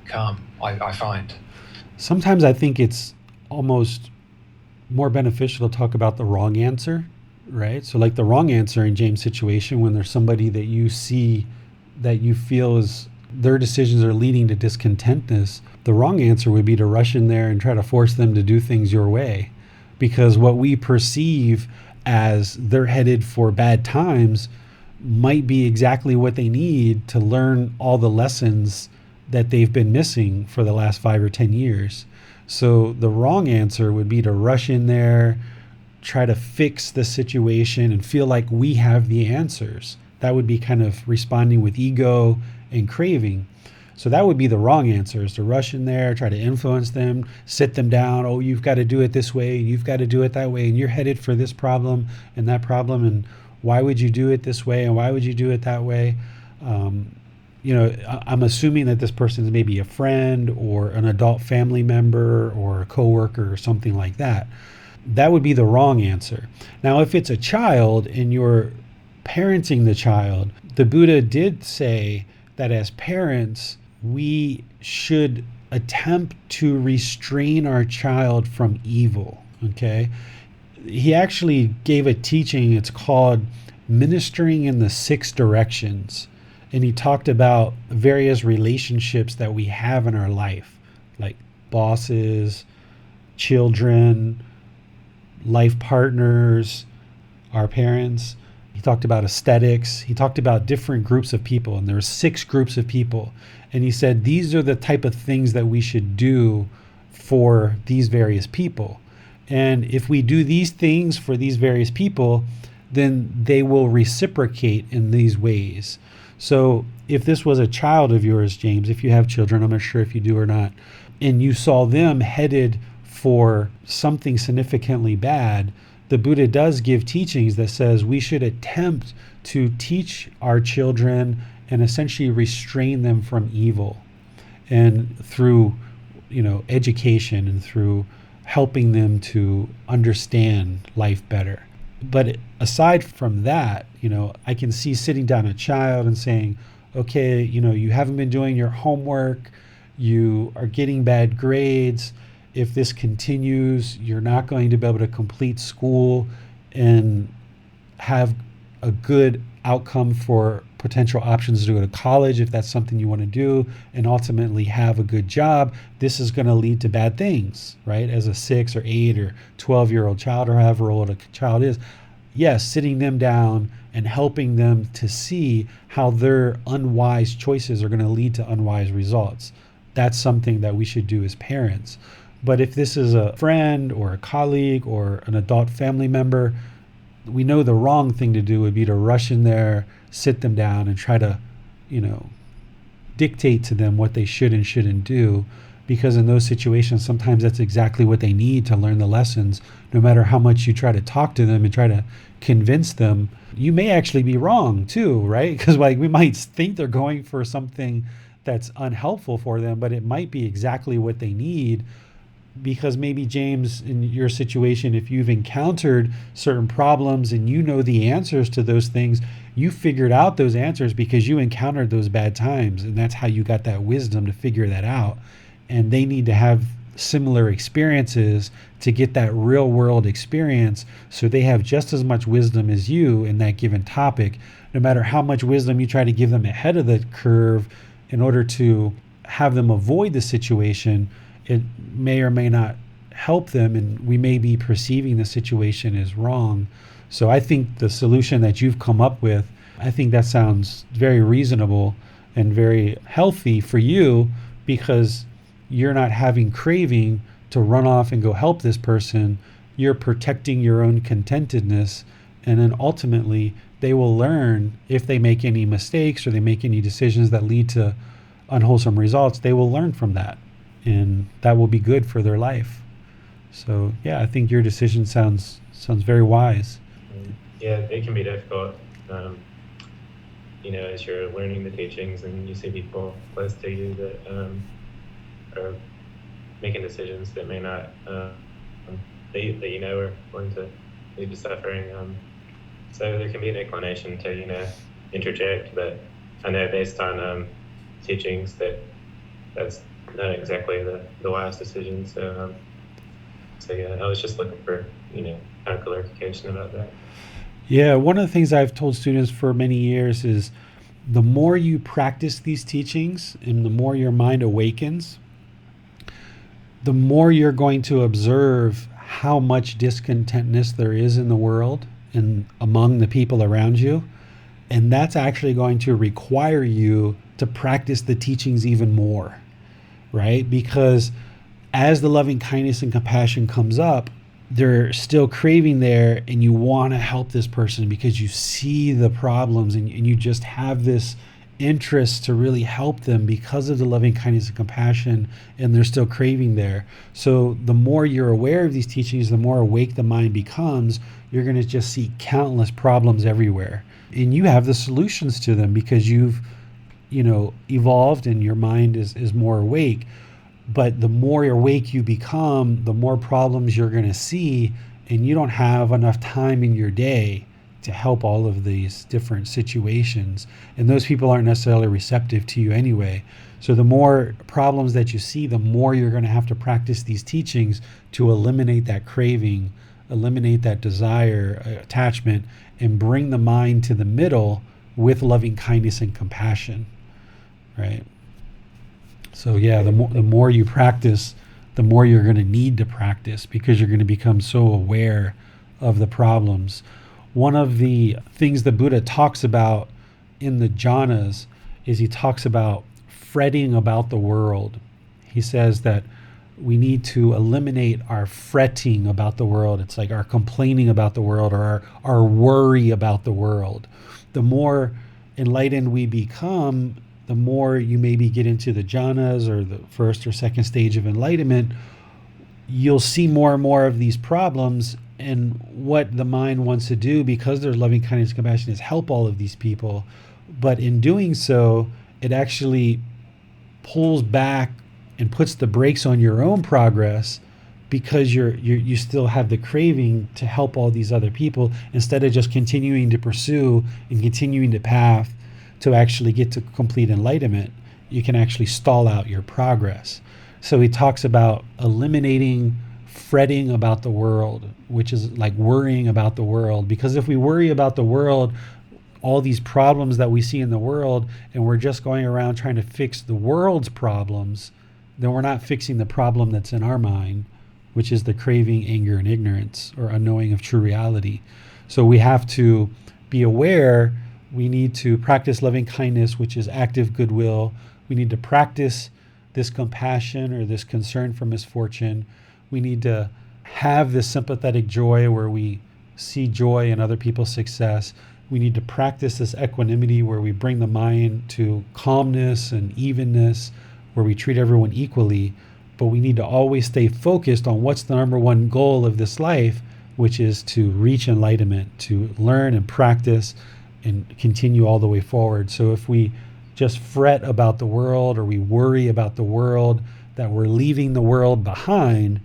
[SPEAKER 3] come, I find.
[SPEAKER 2] Sometimes I think it's almost more beneficial to talk about the wrong answer, right? So like the wrong answer in James' situation, when there's somebody that you see that you feel is their decisions are leading to discontentness, the wrong answer would be to rush in there and try to force them to do things your way. Because what we perceive as they're headed for bad times might be exactly what they need to learn all the lessons that they've been missing for the last 5 or 10 years. So the wrong answer would be to rush in there, try to fix the situation and feel like we have the answers. That would be kind of responding with ego and craving. So that would be the wrong answer, is to rush in there, try to influence them, sit them down. Oh, you've got to do it this way, you've got to do it that way, and you're headed for this problem and that problem, and why would you do it this way and why would you do it that way? I'm assuming that this person is maybe a friend or an adult family member or a coworker or something like that. That would be the wrong answer. Now, if it's a child and you're parenting the child, the Buddha did say that as parents, we should attempt to restrain our child from evil, okay? He actually gave a teaching, it's called Ministering in the 6 Directions. And he talked about various relationships that we have in our life, like bosses, children, life partners, our parents. He talked about aesthetics. He talked about different groups of people, and there were 6 groups of people. And he said, these are the type of things that we should do for these various people. And if we do these things for these various people, then they will reciprocate in these ways. So if this was a child of yours, James, if you have children, I'm not sure if you do or not, and you saw them headed for something significantly bad, the Buddha does give teachings that says we should attempt to teach our children and essentially restrain them from evil, and through education and through helping them to understand life better. But aside from that, I can see sitting down a child and saying, okay, you haven't been doing your homework, you are getting bad grades. If this continues, you're not going to be able to complete school and have a good outcome for potential options to go to college if that's something you want to do, and ultimately have a good job. This is going to lead to bad things, right? As a 6 or 8 or 12-year-old child, or however old a child is, yes, sitting them down and helping them to see how their unwise choices are going to lead to unwise results. That's something that we should do as parents. But if this is a friend or a colleague or an adult family member, we know the wrong thing to do would be to rush in there, sit them down, and try to, dictate to them what they should and shouldn't do. Because in those situations, sometimes that's exactly what they need to learn the lessons. No matter how much you try to talk to them and try to convince them, you may actually be wrong too, right? Because we might think they're going for something that's unhelpful for them, but it might be exactly what they need. Because maybe, James, in your situation, if you've encountered certain problems and you know the answers to those things, you figured out those answers because you encountered those bad times, and that's how you got that wisdom to figure that out. And they need to have similar experiences to get that real world experience, so they have just as much wisdom as you in that given topic. No matter how much wisdom you try to give them ahead of the curve in order to have them avoid the situation, it may or may not help them, and we may be perceiving the situation as wrong. So I think the solution that you've come up with, I think that sounds very reasonable and very healthy for you, because you're not having craving to run off and go help this person. You're protecting your own contentedness, and then ultimately they will learn. If they make any mistakes or they make any decisions that lead to unwholesome results, they will learn from that, and that will be good for their life. So yeah, I think your decision sounds very wise.
[SPEAKER 5] Yeah, it can be difficult, as you're learning the teachings and you see people close to you that are making decisions that may not, that are going to lead to suffering. So there can be an inclination to, interject, but I know based on teachings that's not exactly the wise decision. So yeah, I was just looking for, kind of clarification about that.
[SPEAKER 2] Yeah, one of the things I've told students for many years is the more you practice these teachings and the more your mind awakens, the more you're going to observe how much discontentness there is in the world and among the people around you. And that's actually going to require you to practice the teachings even more, right? Because as the loving kindness and compassion comes up, they're still craving there, and you want to help this person because you see the problems, and you just have this interest to really help them because of the loving kindness and compassion, and they're still craving there. So the more you're aware of these teachings, the more awake the mind becomes. You're going to just see countless problems everywhere, and you have the solutions to them because you've evolved and your mind is more awake. But the more awake you become, the more problems you're going to see, and you don't have enough time in your day to help all of these different situations. And those people aren't necessarily receptive to you anyway. So the more problems that you see, the more you're going to have to practice these teachings to eliminate that craving, eliminate that desire, attachment, and bring the mind to the middle with loving kindness and compassion, right? So yeah, the more you practice, the more you're going to need to practice, because you're going to become so aware of the problems. One of the things the Buddha talks about in the jhanas is he talks about fretting about the world. He says that we need to eliminate our fretting about the world. It's like our complaining about the world, or our worry about the world. The more enlightened we become, the more you maybe get into the jhanas or the first or second stage of enlightenment, you'll see more and more of these problems, And what the mind wants to do, because there's loving kindness and compassion, is help all of these people. But in doing so, it actually pulls back and puts the brakes on your own progress, because you still have the craving to help all these other people, instead of just continuing to pursue and continuing the path to actually get to complete enlightenment. You can actually stall out your progress. So he talks about eliminating fretting about the world, which is like worrying about the world. Because if we worry about the world, all these problems that we see in the world, and we're just going around trying to fix the world's problems, then we're not fixing the problem that's in our mind, which is the craving, anger, and ignorance, or unknowing of true reality. So we have to be aware. We need to practice loving kindness, which is active goodwill. We need to practice this compassion or this concern for misfortune. We need to have this sympathetic joy where we see joy in other people's success. We need to practice this equanimity where we bring the mind to calmness and evenness, where we treat everyone equally. But we need to always stay focused on what's the number one goal of this life, which is to reach enlightenment, to learn and practice and continue all the way forward. So if we just fret about the world, or we worry about the world, that we're leaving the world behind,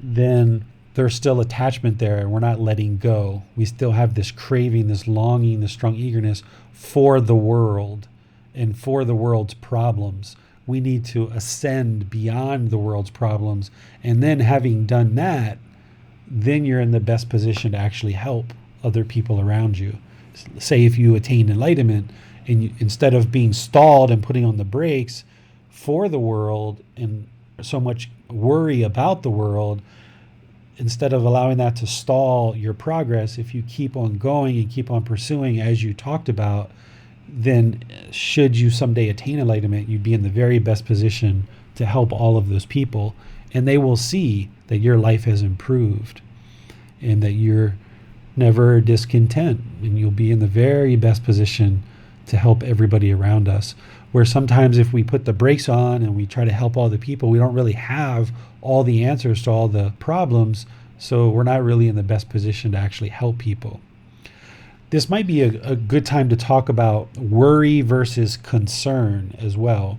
[SPEAKER 2] then there's still attachment there, and we're not letting go. We still have this craving, this longing, this strong eagerness for the world and for the world's problems. We need to ascend beyond the world's problems. And then having done that, then you're in the best position to actually help other people around you. Say if you attain enlightenment, and you, instead of being stalled and putting on the brakes for the world and so much worry about the world, instead of allowing that to stall your progress, if you keep on going and keep on pursuing as you talked about, then should you someday attain enlightenment, you'd be in the very best position to help all of those people. And they will see that your life has improved and that you're never discontent, and you'll be in the very best position to help everybody around us. Where sometimes if we put the brakes on and we try to help all the people, we don't really have all the answers to all the problems, so we're not really in the best position to actually help people. This might be a good time to talk about worry versus concern as well.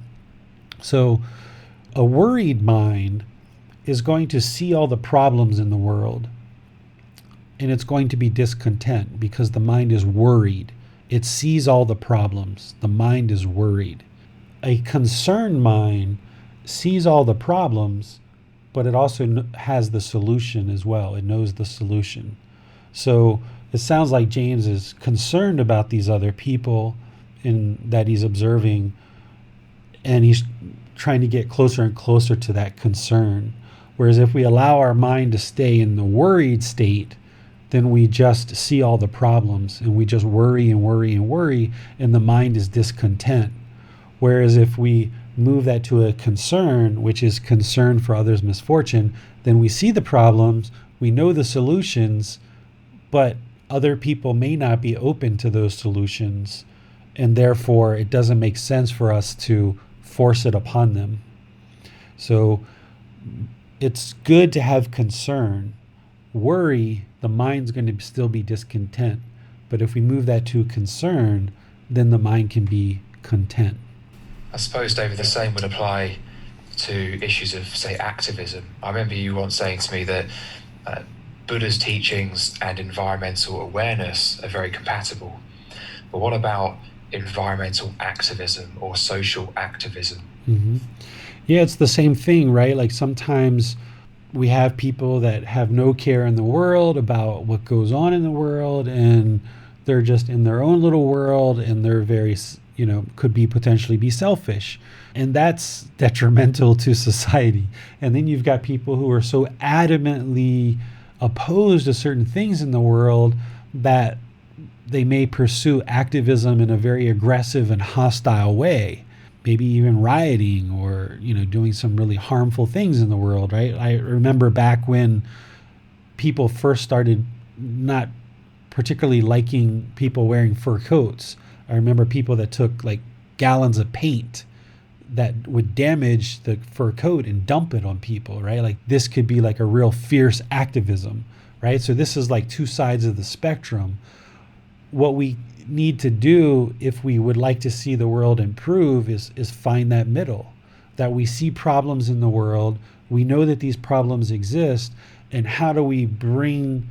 [SPEAKER 2] So a worried mind is going to see all the problems in the world, and it's going to be discontent because the mind is worried. It sees all the problems. The mind is worried. A concerned mind sees all the problems, but it also has the solution as well. It knows the solution. So it sounds like James is concerned about these other people in that he's observing, and he's trying to get closer and closer to that concern. Whereas if we allow our mind to stay in the worried state, then we just see all the problems and we just worry and worry and worry, and the mind is discontent. Whereas if we move that to a concern, which is concern for others' misfortune, then we see the problems, we know the solutions, but other people may not be open to those solutions, and therefore it doesn't make sense for us to force it upon them. So it's good to have concern. Worry, the mind's going to still be discontent. But if we move that to concern, then the mind can be content.
[SPEAKER 3] I suppose, David, the same would apply to issues of, say, activism. I remember you once saying to me that Buddha's teachings and environmental awareness are very compatible. But what about environmental activism or social activism?
[SPEAKER 2] Mm-hmm. Yeah, it's the same thing, right? Like sometimes we have people that have no care in the world about what goes on in the world, and they're just in their own little world, and they're very, could be potentially be selfish. And that's detrimental to society. And then you've got people who are so adamantly opposed to certain things in the world that they may pursue activism in a very aggressive and hostile way, maybe even rioting or, doing some really harmful things in the world, right? I remember back when people first started not particularly liking people wearing fur coats. I remember people that took like gallons of paint that would damage the fur coat and dump it on people, right? Like this could be like a real fierce activism right? So this is like two sides of the spectrum. What we need to do if we would like to see the world improve is find that middle, that we see problems in the world, we know that these problems exist, and how do we bring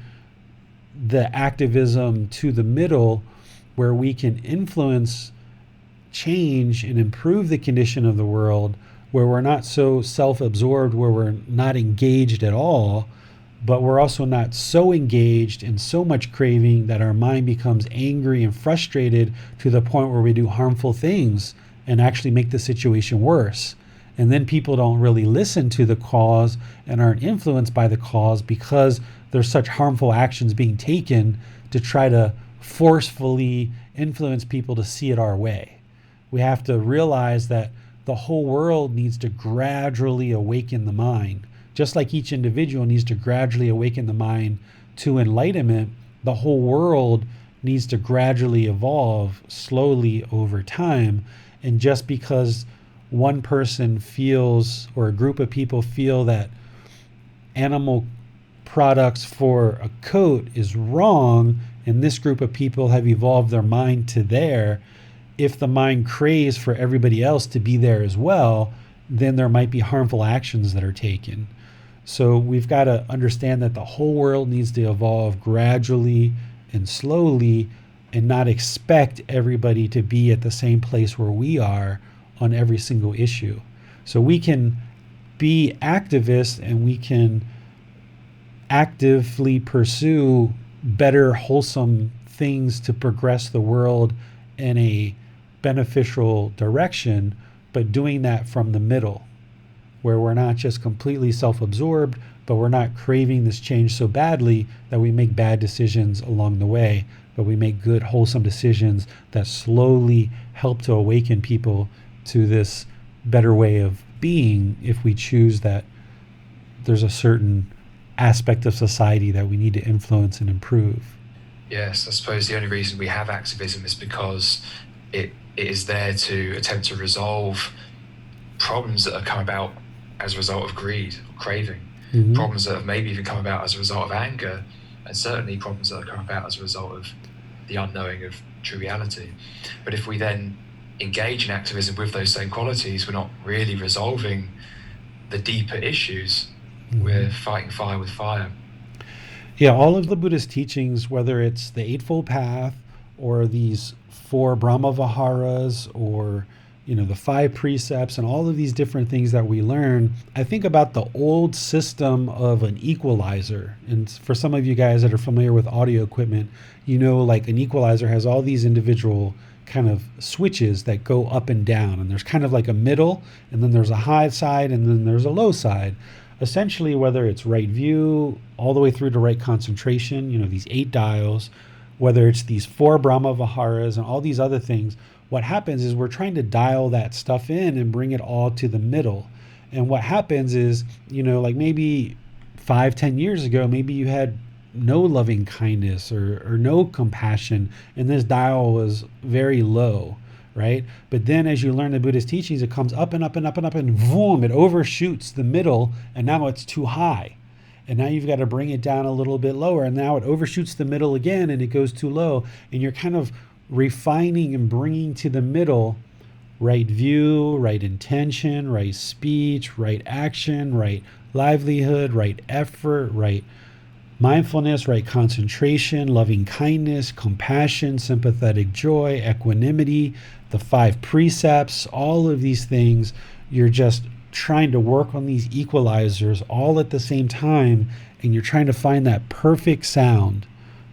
[SPEAKER 2] the activism to the middle where we can influence change and improve the condition of the world, where we're not so self-absorbed, where we're not engaged at all, but we're also not so engaged and so much craving that our mind becomes angry and frustrated to the point where we do harmful things and actually make the situation worse. And then people don't really listen to the cause and aren't influenced by the cause because there's such harmful actions being taken to try to forcefully influence people to see it our way. We have to realize that the whole world needs to gradually awaken the mind. Just like each individual needs to gradually awaken the mind to enlightenment, the whole world needs to gradually evolve slowly over time. And just because one person feels, or a group of people feel, that animal products for a coat is wrong, and this group of people have evolved their mind to there, if the mind craves for everybody else to be there as well, then there might be harmful actions that are taken. So we've got to understand that the whole world needs to evolve gradually and slowly, and not expect everybody to be at the same place where we are on every single issue. So we can be activists and we can actively pursue better, wholesome things to progress the world in a beneficial direction, but doing that from the middle, where we're not just completely self-absorbed, but we're not craving this change so badly that we make bad decisions along the way, but we make good, wholesome decisions that slowly help to awaken people to this better way of being, if we choose that there's a certain aspect of society that we need to influence and improve.
[SPEAKER 3] Yes, I suppose the only reason we have activism is because it is there to attempt to resolve problems that have come about as a result of greed or craving, problems that have maybe even come about as a result of anger, and certainly problems that have come about as a result of the unknowing of true reality. But if we then engage in activism with those same qualities, we're not really resolving the deeper issues. We're fighting fire with fire.
[SPEAKER 2] Yeah, all of the Buddhist teachings, whether it's the Eightfold Path or these 4 Brahma-viharas, or the 5 precepts, and all of these different things that we learn, I think about the old system of an equalizer. And for some of you guys that are familiar with audio equipment, like an equalizer has all these individual kind of switches that go up and down, and there's kind of like a middle, and then there's a high side, and then there's a low side. Essentially, whether it's right view all the way through to right concentration, these 8 dials, whether it's these 4 Brahma-viharas and all these other things, what happens is we're trying to dial that stuff in and bring it all to the middle. And what happens is, like maybe 5-10 years ago, maybe you had no loving kindness or no compassion, and this dial was very low, right? But then as you learn the Buddhist teachings, it comes up and up and up and up, and boom, it overshoots the middle, and now it's too high. And now you've got to bring it down a little bit lower, and now it overshoots the middle again, and it goes too low, and you're kind of refining and bringing to the middle right view, right intention, right speech, right action, right livelihood, right effort, right mindfulness, right concentration, loving kindness, compassion, sympathetic joy, equanimity, the 5 precepts, all of these things. You're just trying to work on these equalizers all at the same time, and you're trying to find that perfect sound,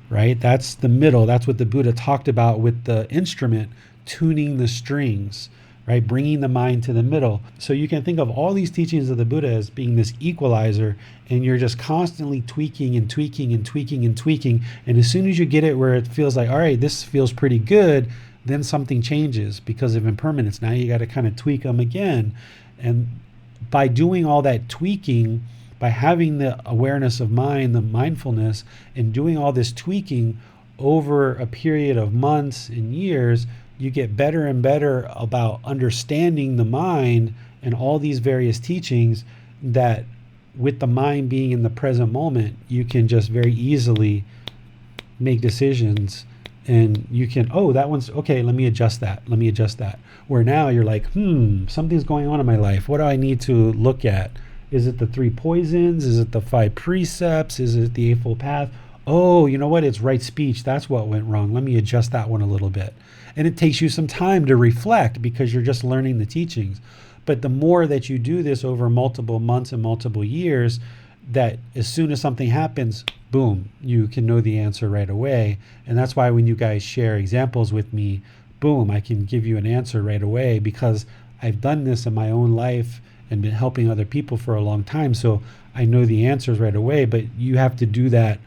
[SPEAKER 2] right? That's the middle. That's what the Buddha talked about with the instrument, tuning the strings, right? Bringing the mind to the middle. So you can think of all these teachings of the Buddha as being this equalizer, and you're just constantly tweaking and tweaking and tweaking and tweaking. And as soon as you get it where it feels like, all right, this feels pretty good, then something changes because of impermanence. Now you got to kind of tweak them again. And by doing all that tweaking, by having the awareness of mind, the mindfulness, and doing all this tweaking over a period of months and years, you get better and better about understanding the mind and all these various teachings that with the mind being in the present moment, you can just very easily make decisions, and you can, oh, that one's okay, let me adjust that. Where now you're like, something's going on in my life. What do I need to look at? Is it the 3 poisons? Is it the 5 precepts? Is it the Eightfold Path? Oh, you know what? It's right speech. That's what went wrong. Let me adjust that one a little bit. And it takes you some time to reflect because you're just learning the teachings. But the more that you do this over multiple months and multiple years, that as soon as something happens, boom, you can know the answer right away. And that's why when you guys share examples with me, boom, I can give you an answer right away because I've done this in my own life and been helping other people for a long time. So I know the answers right away, but you have to do that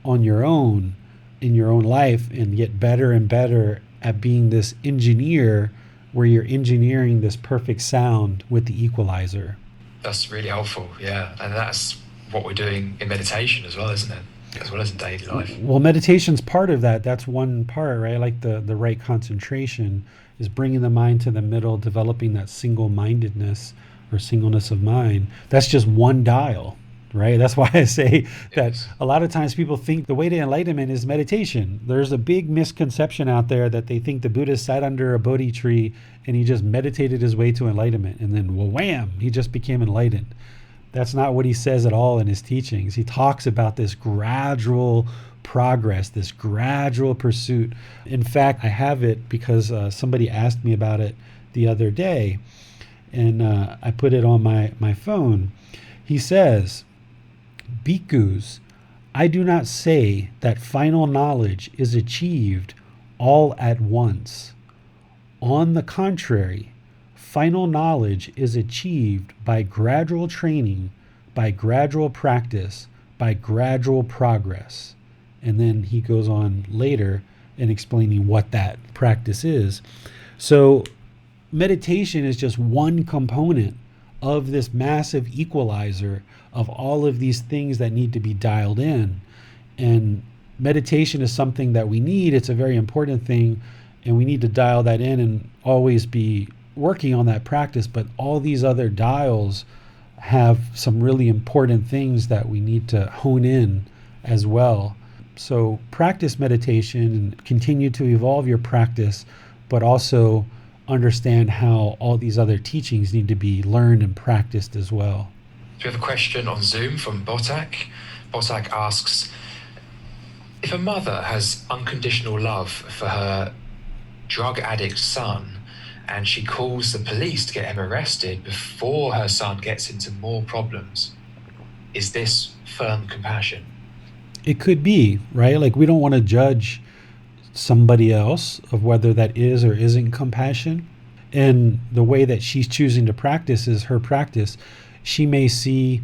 [SPEAKER 2] on your own in your own life and get better and better at being this engineer where you're engineering this perfect sound with the equalizer.
[SPEAKER 3] That's really helpful, yeah. And that's what we're doing in meditation as well, isn't it? As well as in daily life.
[SPEAKER 2] Well, meditation's part of that. That's one part, right? Like the right concentration is bringing the mind to the middle, developing that single-mindedness or singleness of mind. That's just one dial, right? That's why I say that a lot of times people think the way to enlightenment is meditation. There's a big misconception out there that they think the Buddha sat under a Bodhi tree and he just meditated his way to enlightenment, and then wham, he just became enlightened. That's not what he says at all in his teachings. He talks about this gradual progress, this gradual pursuit. In fact, I have it because somebody asked me about it the other day, and I put it on my phone. He says, "Bhikkhus, I do not say that final knowledge is achieved all at once. On the contrary, final knowledge is achieved by gradual training, by gradual practice, by gradual progress." And then he goes on later in explaining what that practice is. So meditation is just one component of this massive equalizer of all of these things that need to be dialed in. And meditation is something that we need. It's a very important thing, and we need to dial that in and always be working on that practice. But all these other dials have some really important things that we need to hone in as well. So practice meditation and continue to evolve your practice, but also understand how all these other teachings need to be learned and practiced as well.
[SPEAKER 3] So we have a question on Zoom from Botak. Botak asks, if a mother has unconditional love for her drug addict son and she calls the police to get him arrested before her son gets into more problems, is this firm compassion?
[SPEAKER 2] It could be, right? Like, we don't want to judge somebody else of whether that is or isn't compassion. And the way that she's choosing to practice is her practice. She may see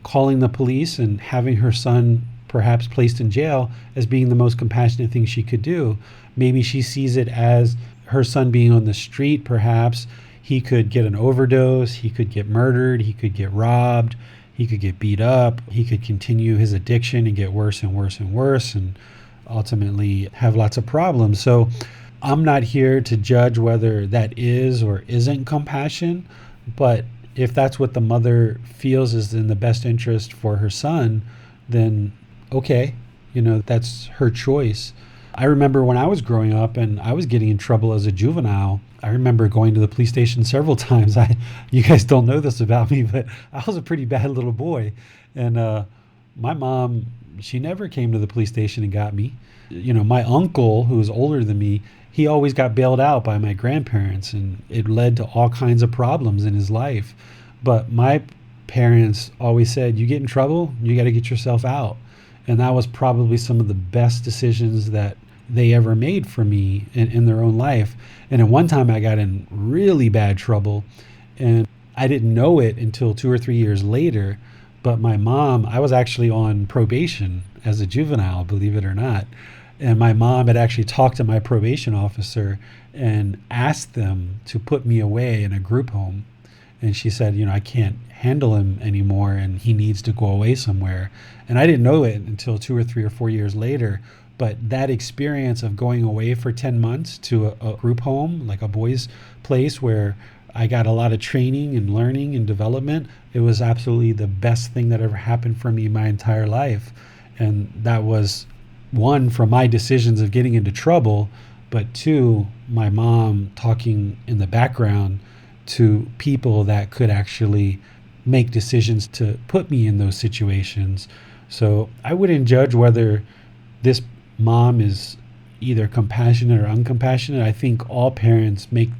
[SPEAKER 2] calling the police and having her son perhaps placed in jail as being the most compassionate thing she could do. Maybe she sees it as her son being on the street. Perhaps he could get an overdose, he could get murdered, he could get robbed, he could get beat up, he could continue his addiction and get worse and worse and worse and ultimately have lots of problems. So I'm not here to judge whether that is or isn't compassion, but if that's what the mother feels is in the best interest for her son, then okay, that's her choice. I remember when I was growing up and I was getting in trouble as a juvenile, I remember going to the police station several times. You guys don't know this about me, but I was a pretty bad little boy. And my mom, she never came to the police station and got me. My uncle, who was older than me, he always got bailed out by my grandparents, and it led to all kinds of problems in his life. But my parents always said, you get in trouble, you got to get yourself out. And that was probably some of the best decisions that they ever made for me in their own life. And at one time I got in really bad trouble, and I didn't know it until 2 or 3 years later. But my mom, I was actually on probation as a juvenile, believe it or not. And my mom had actually talked to my probation officer and asked them to put me away in a group home. And she said, I can't handle him anymore and he needs to go away somewhere. And I didn't know it until 2 or 3 or 4 years later. But that experience of going away for 10 months to a group home, like a boys' place where I got a lot of training and learning and development. It was absolutely the best thing that ever happened for me my entire life. And that was one, from my decisions of getting into trouble, but two, my mom talking in the background to people that could actually make decisions to put me in those situations. So I wouldn't judge whether this mom is either compassionate or uncompassionate. I think all parents make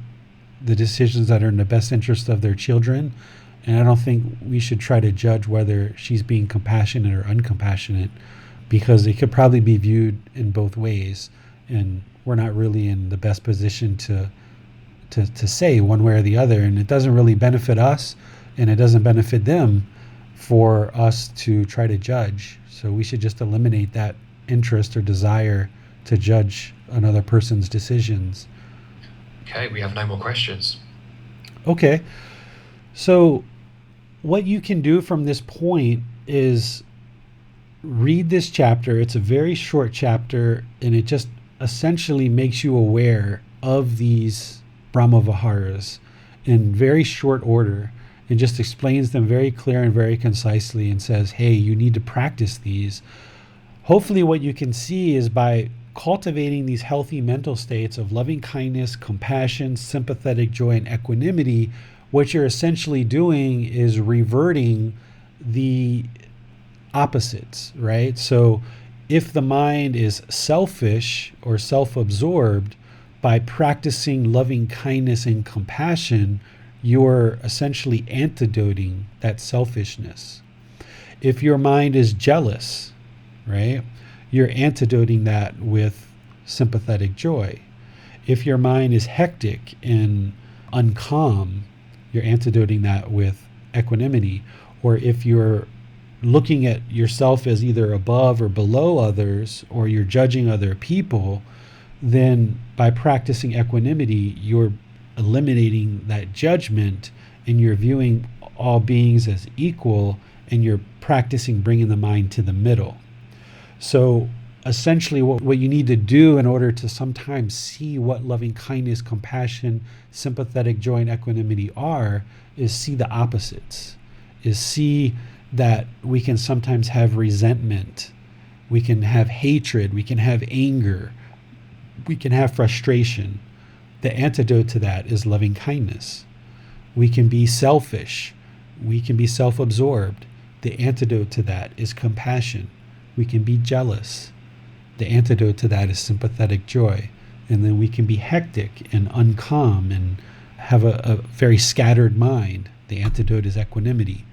[SPEAKER 2] the decisions that are in the best interest of their children. And I don't think we should try to judge whether she's being compassionate or uncompassionate, because it could probably be viewed in both ways. And we're not really in the best position to say one way or the other. And it doesn't really benefit us, and it doesn't benefit them for us to try to judge. So we should just eliminate that interest or desire to judge another person's decisions.
[SPEAKER 3] Okay, we have no more questions.
[SPEAKER 2] Okay. So what you can do from this point is read this chapter. It's a very short chapter, and it just essentially makes you aware of these Brahma-viharas in very short order, and just explains them very clear and very concisely, and says, hey, you need to practice these. Hopefully what you can see is by cultivating these healthy mental states of loving kindness, compassion, sympathetic joy, and equanimity, what you're essentially doing is reverting the opposites, right? So if the mind is selfish or self-absorbed, by practicing loving kindness and compassion, you're essentially antidoting that selfishness. If your mind is jealous, right, you're antidoting that with sympathetic joy. If your mind is hectic and uncalm, you're antidoting that with equanimity. Or if you're looking at yourself as either above or below others, or you're judging other people, then by practicing equanimity, you're eliminating that judgment, and you're viewing all beings as equal, and you're practicing bringing the mind to the middle. So essentially what you need to do in order to sometimes see what loving kindness, compassion, sympathetic joy, and equanimity are, is see the opposites, is see that we can sometimes have resentment, we can have hatred, we can have anger, we can have frustration. The antidote to that is loving kindness. We can be selfish, we can be self-absorbed. The antidote to that is compassion. We can be jealous. The antidote to that is sympathetic joy. And then we can be hectic and uncalm and have a very scattered mind. The antidote is equanimity.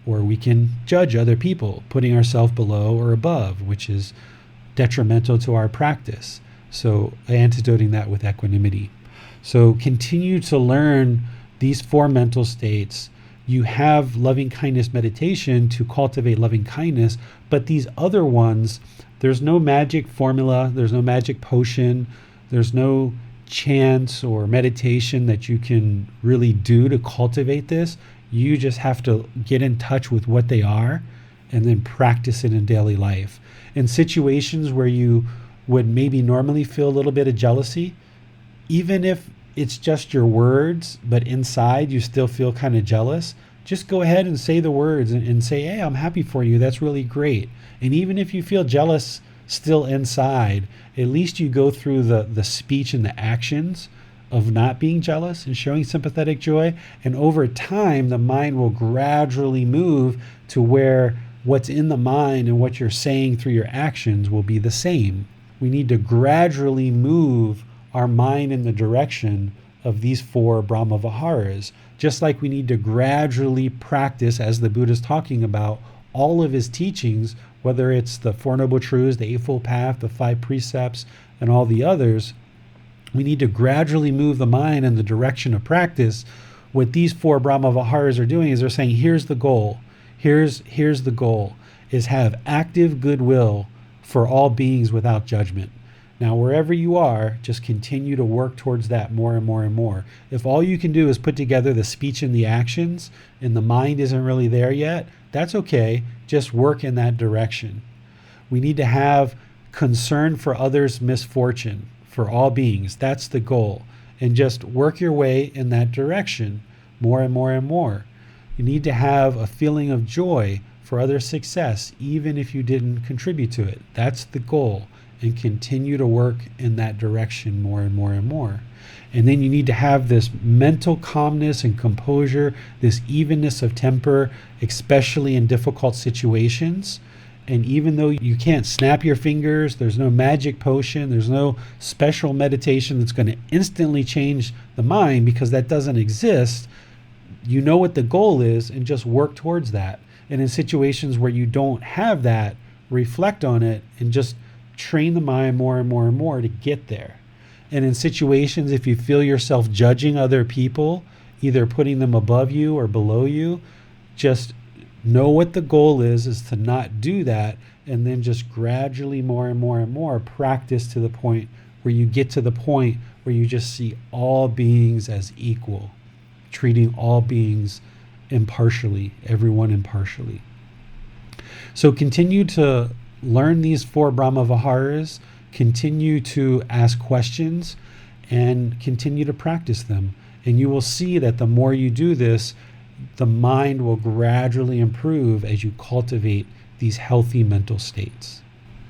[SPEAKER 2] Or we can judge other people, putting ourselves below or above, which is detrimental to our practice. So antidoting that with equanimity. So continue to learn these four mental states. You have loving kindness meditation to cultivate loving kindness, but these other ones, there's no magic formula, there's no magic potion, there's no chants or meditation that you can really do to cultivate this. You just have to get in touch with what they are and then practice it in daily life. In situations where you would maybe normally feel a little bit of jealousy, even if it's just your words, but inside you still feel kind of jealous, just go ahead and say the words and say, hey, I'm happy for you. That's really great. And even if you feel jealous still inside, at least you go through the speech and the actions of not being jealous and showing sympathetic joy. And over time, the mind will gradually move to where what's in the mind and what you're saying through your actions will be the same. We need to gradually move our mind in the direction of these four Brahma-viharas, just like we need to gradually practice, as the Buddha is talking about, all of his teachings, whether it's the Four Noble Truths, the Eightfold Path, the Five Precepts, and all the others. We need to gradually move the mind in the direction of practice. What these four Brahma-viharas are doing is they're saying, here's the goal. Here's the goal, is have active goodwill for all beings without judgment. Now, wherever you are, just continue to work towards that more and more and more. If all you can do is put together the speech and the actions, and the mind isn't really there yet, that's okay. Just work in that direction. We need to have concern for others' misfortune, for all beings. That's the goal. And just work your way in that direction. more and more and more. You need to have a feeling of joy for other success, even if you didn't contribute to it. That's the goal, and continue to work in that direction more and more and more. And then you need to have this mental calmness and composure, this evenness of temper, especially in difficult situations. And even though you can't snap your fingers, there's no magic potion, there's no special meditation that's going to instantly change the mind, because that doesn't exist. You know what the goal is and just work towards that. And in situations where you don't have that, reflect on it and just train the mind more and more and more to get there. And in situations, if you feel yourself judging other people, either putting them above you or below you, just know what the goal is to not do that, and then just gradually more and more and more practice to the point where you get to the point where you just see all beings as equal, treating all beings impartially, everyone impartially. So continue to learn these 4 Brahma-viharas, continue to ask questions, and continue to practice them. And you will see that the more you do this, the mind will gradually improve as you cultivate these healthy mental states.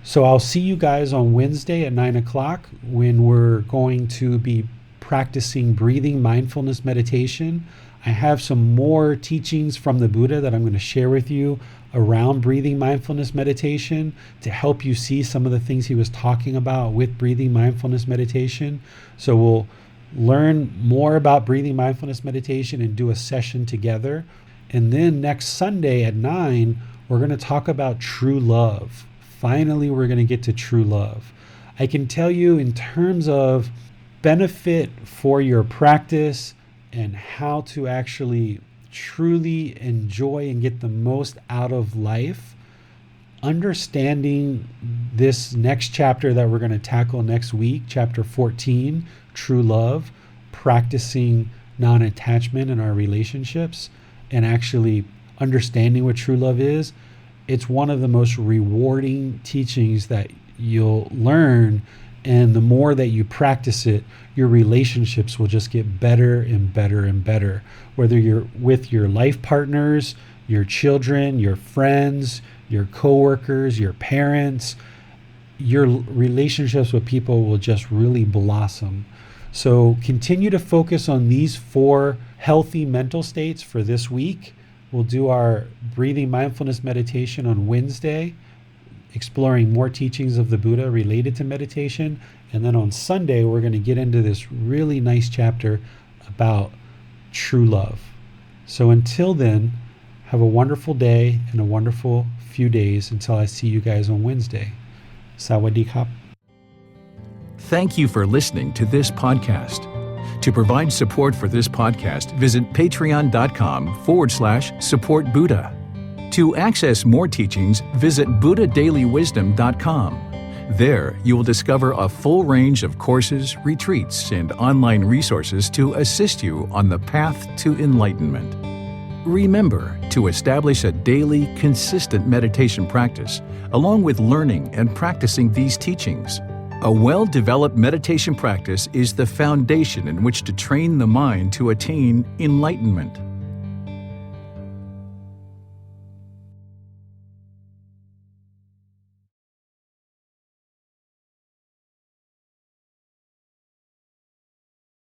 [SPEAKER 2] So I'll see you guys on Wednesday at 9 o'clock when we're going to be practicing breathing mindfulness meditation. I have some more teachings from the Buddha that I'm going to share with you around breathing mindfulness meditation to help you see some of the things he was talking about with breathing mindfulness meditation. So we'll learn more about breathing mindfulness meditation and do a session together. And then next Sunday at 9, we're going to talk about true love. Finally, we're going to get to true love. I can tell you, in terms of benefit for your practice and how to actually truly enjoy and get the most out of life, understanding this next chapter that we're going to tackle next week, chapter 14, true love, practicing non-attachment in our relationships, and actually understanding what true love is, it's one of the most rewarding teachings that you'll learn. And the more that you practice it, your relationships will just get better and better and better. Whether you're with your life partners, your children, your friends, your coworkers, your parents, your relationships with people will just really blossom. So continue to focus on these 4 healthy mental states for this week. We'll do our breathing mindfulness meditation on Wednesday, exploring more teachings of the Buddha related to meditation. And then on Sunday, we're going to get into this really nice chapter about true love. So until then, have a wonderful day and a wonderful few days until I see you guys on Wednesday. Sawadee Khap.
[SPEAKER 1] Thank you for listening to this podcast. To provide support for this podcast, visit patreon.com/support Buddha. To access more teachings, visit buddhadailywisdom.com. There, you will discover a full range of courses, retreats, and online resources to assist you on the path to enlightenment. Remember to establish a daily, consistent meditation practice, along with learning and practicing these teachings. A well-developed meditation practice is the foundation in which to train the mind to attain enlightenment.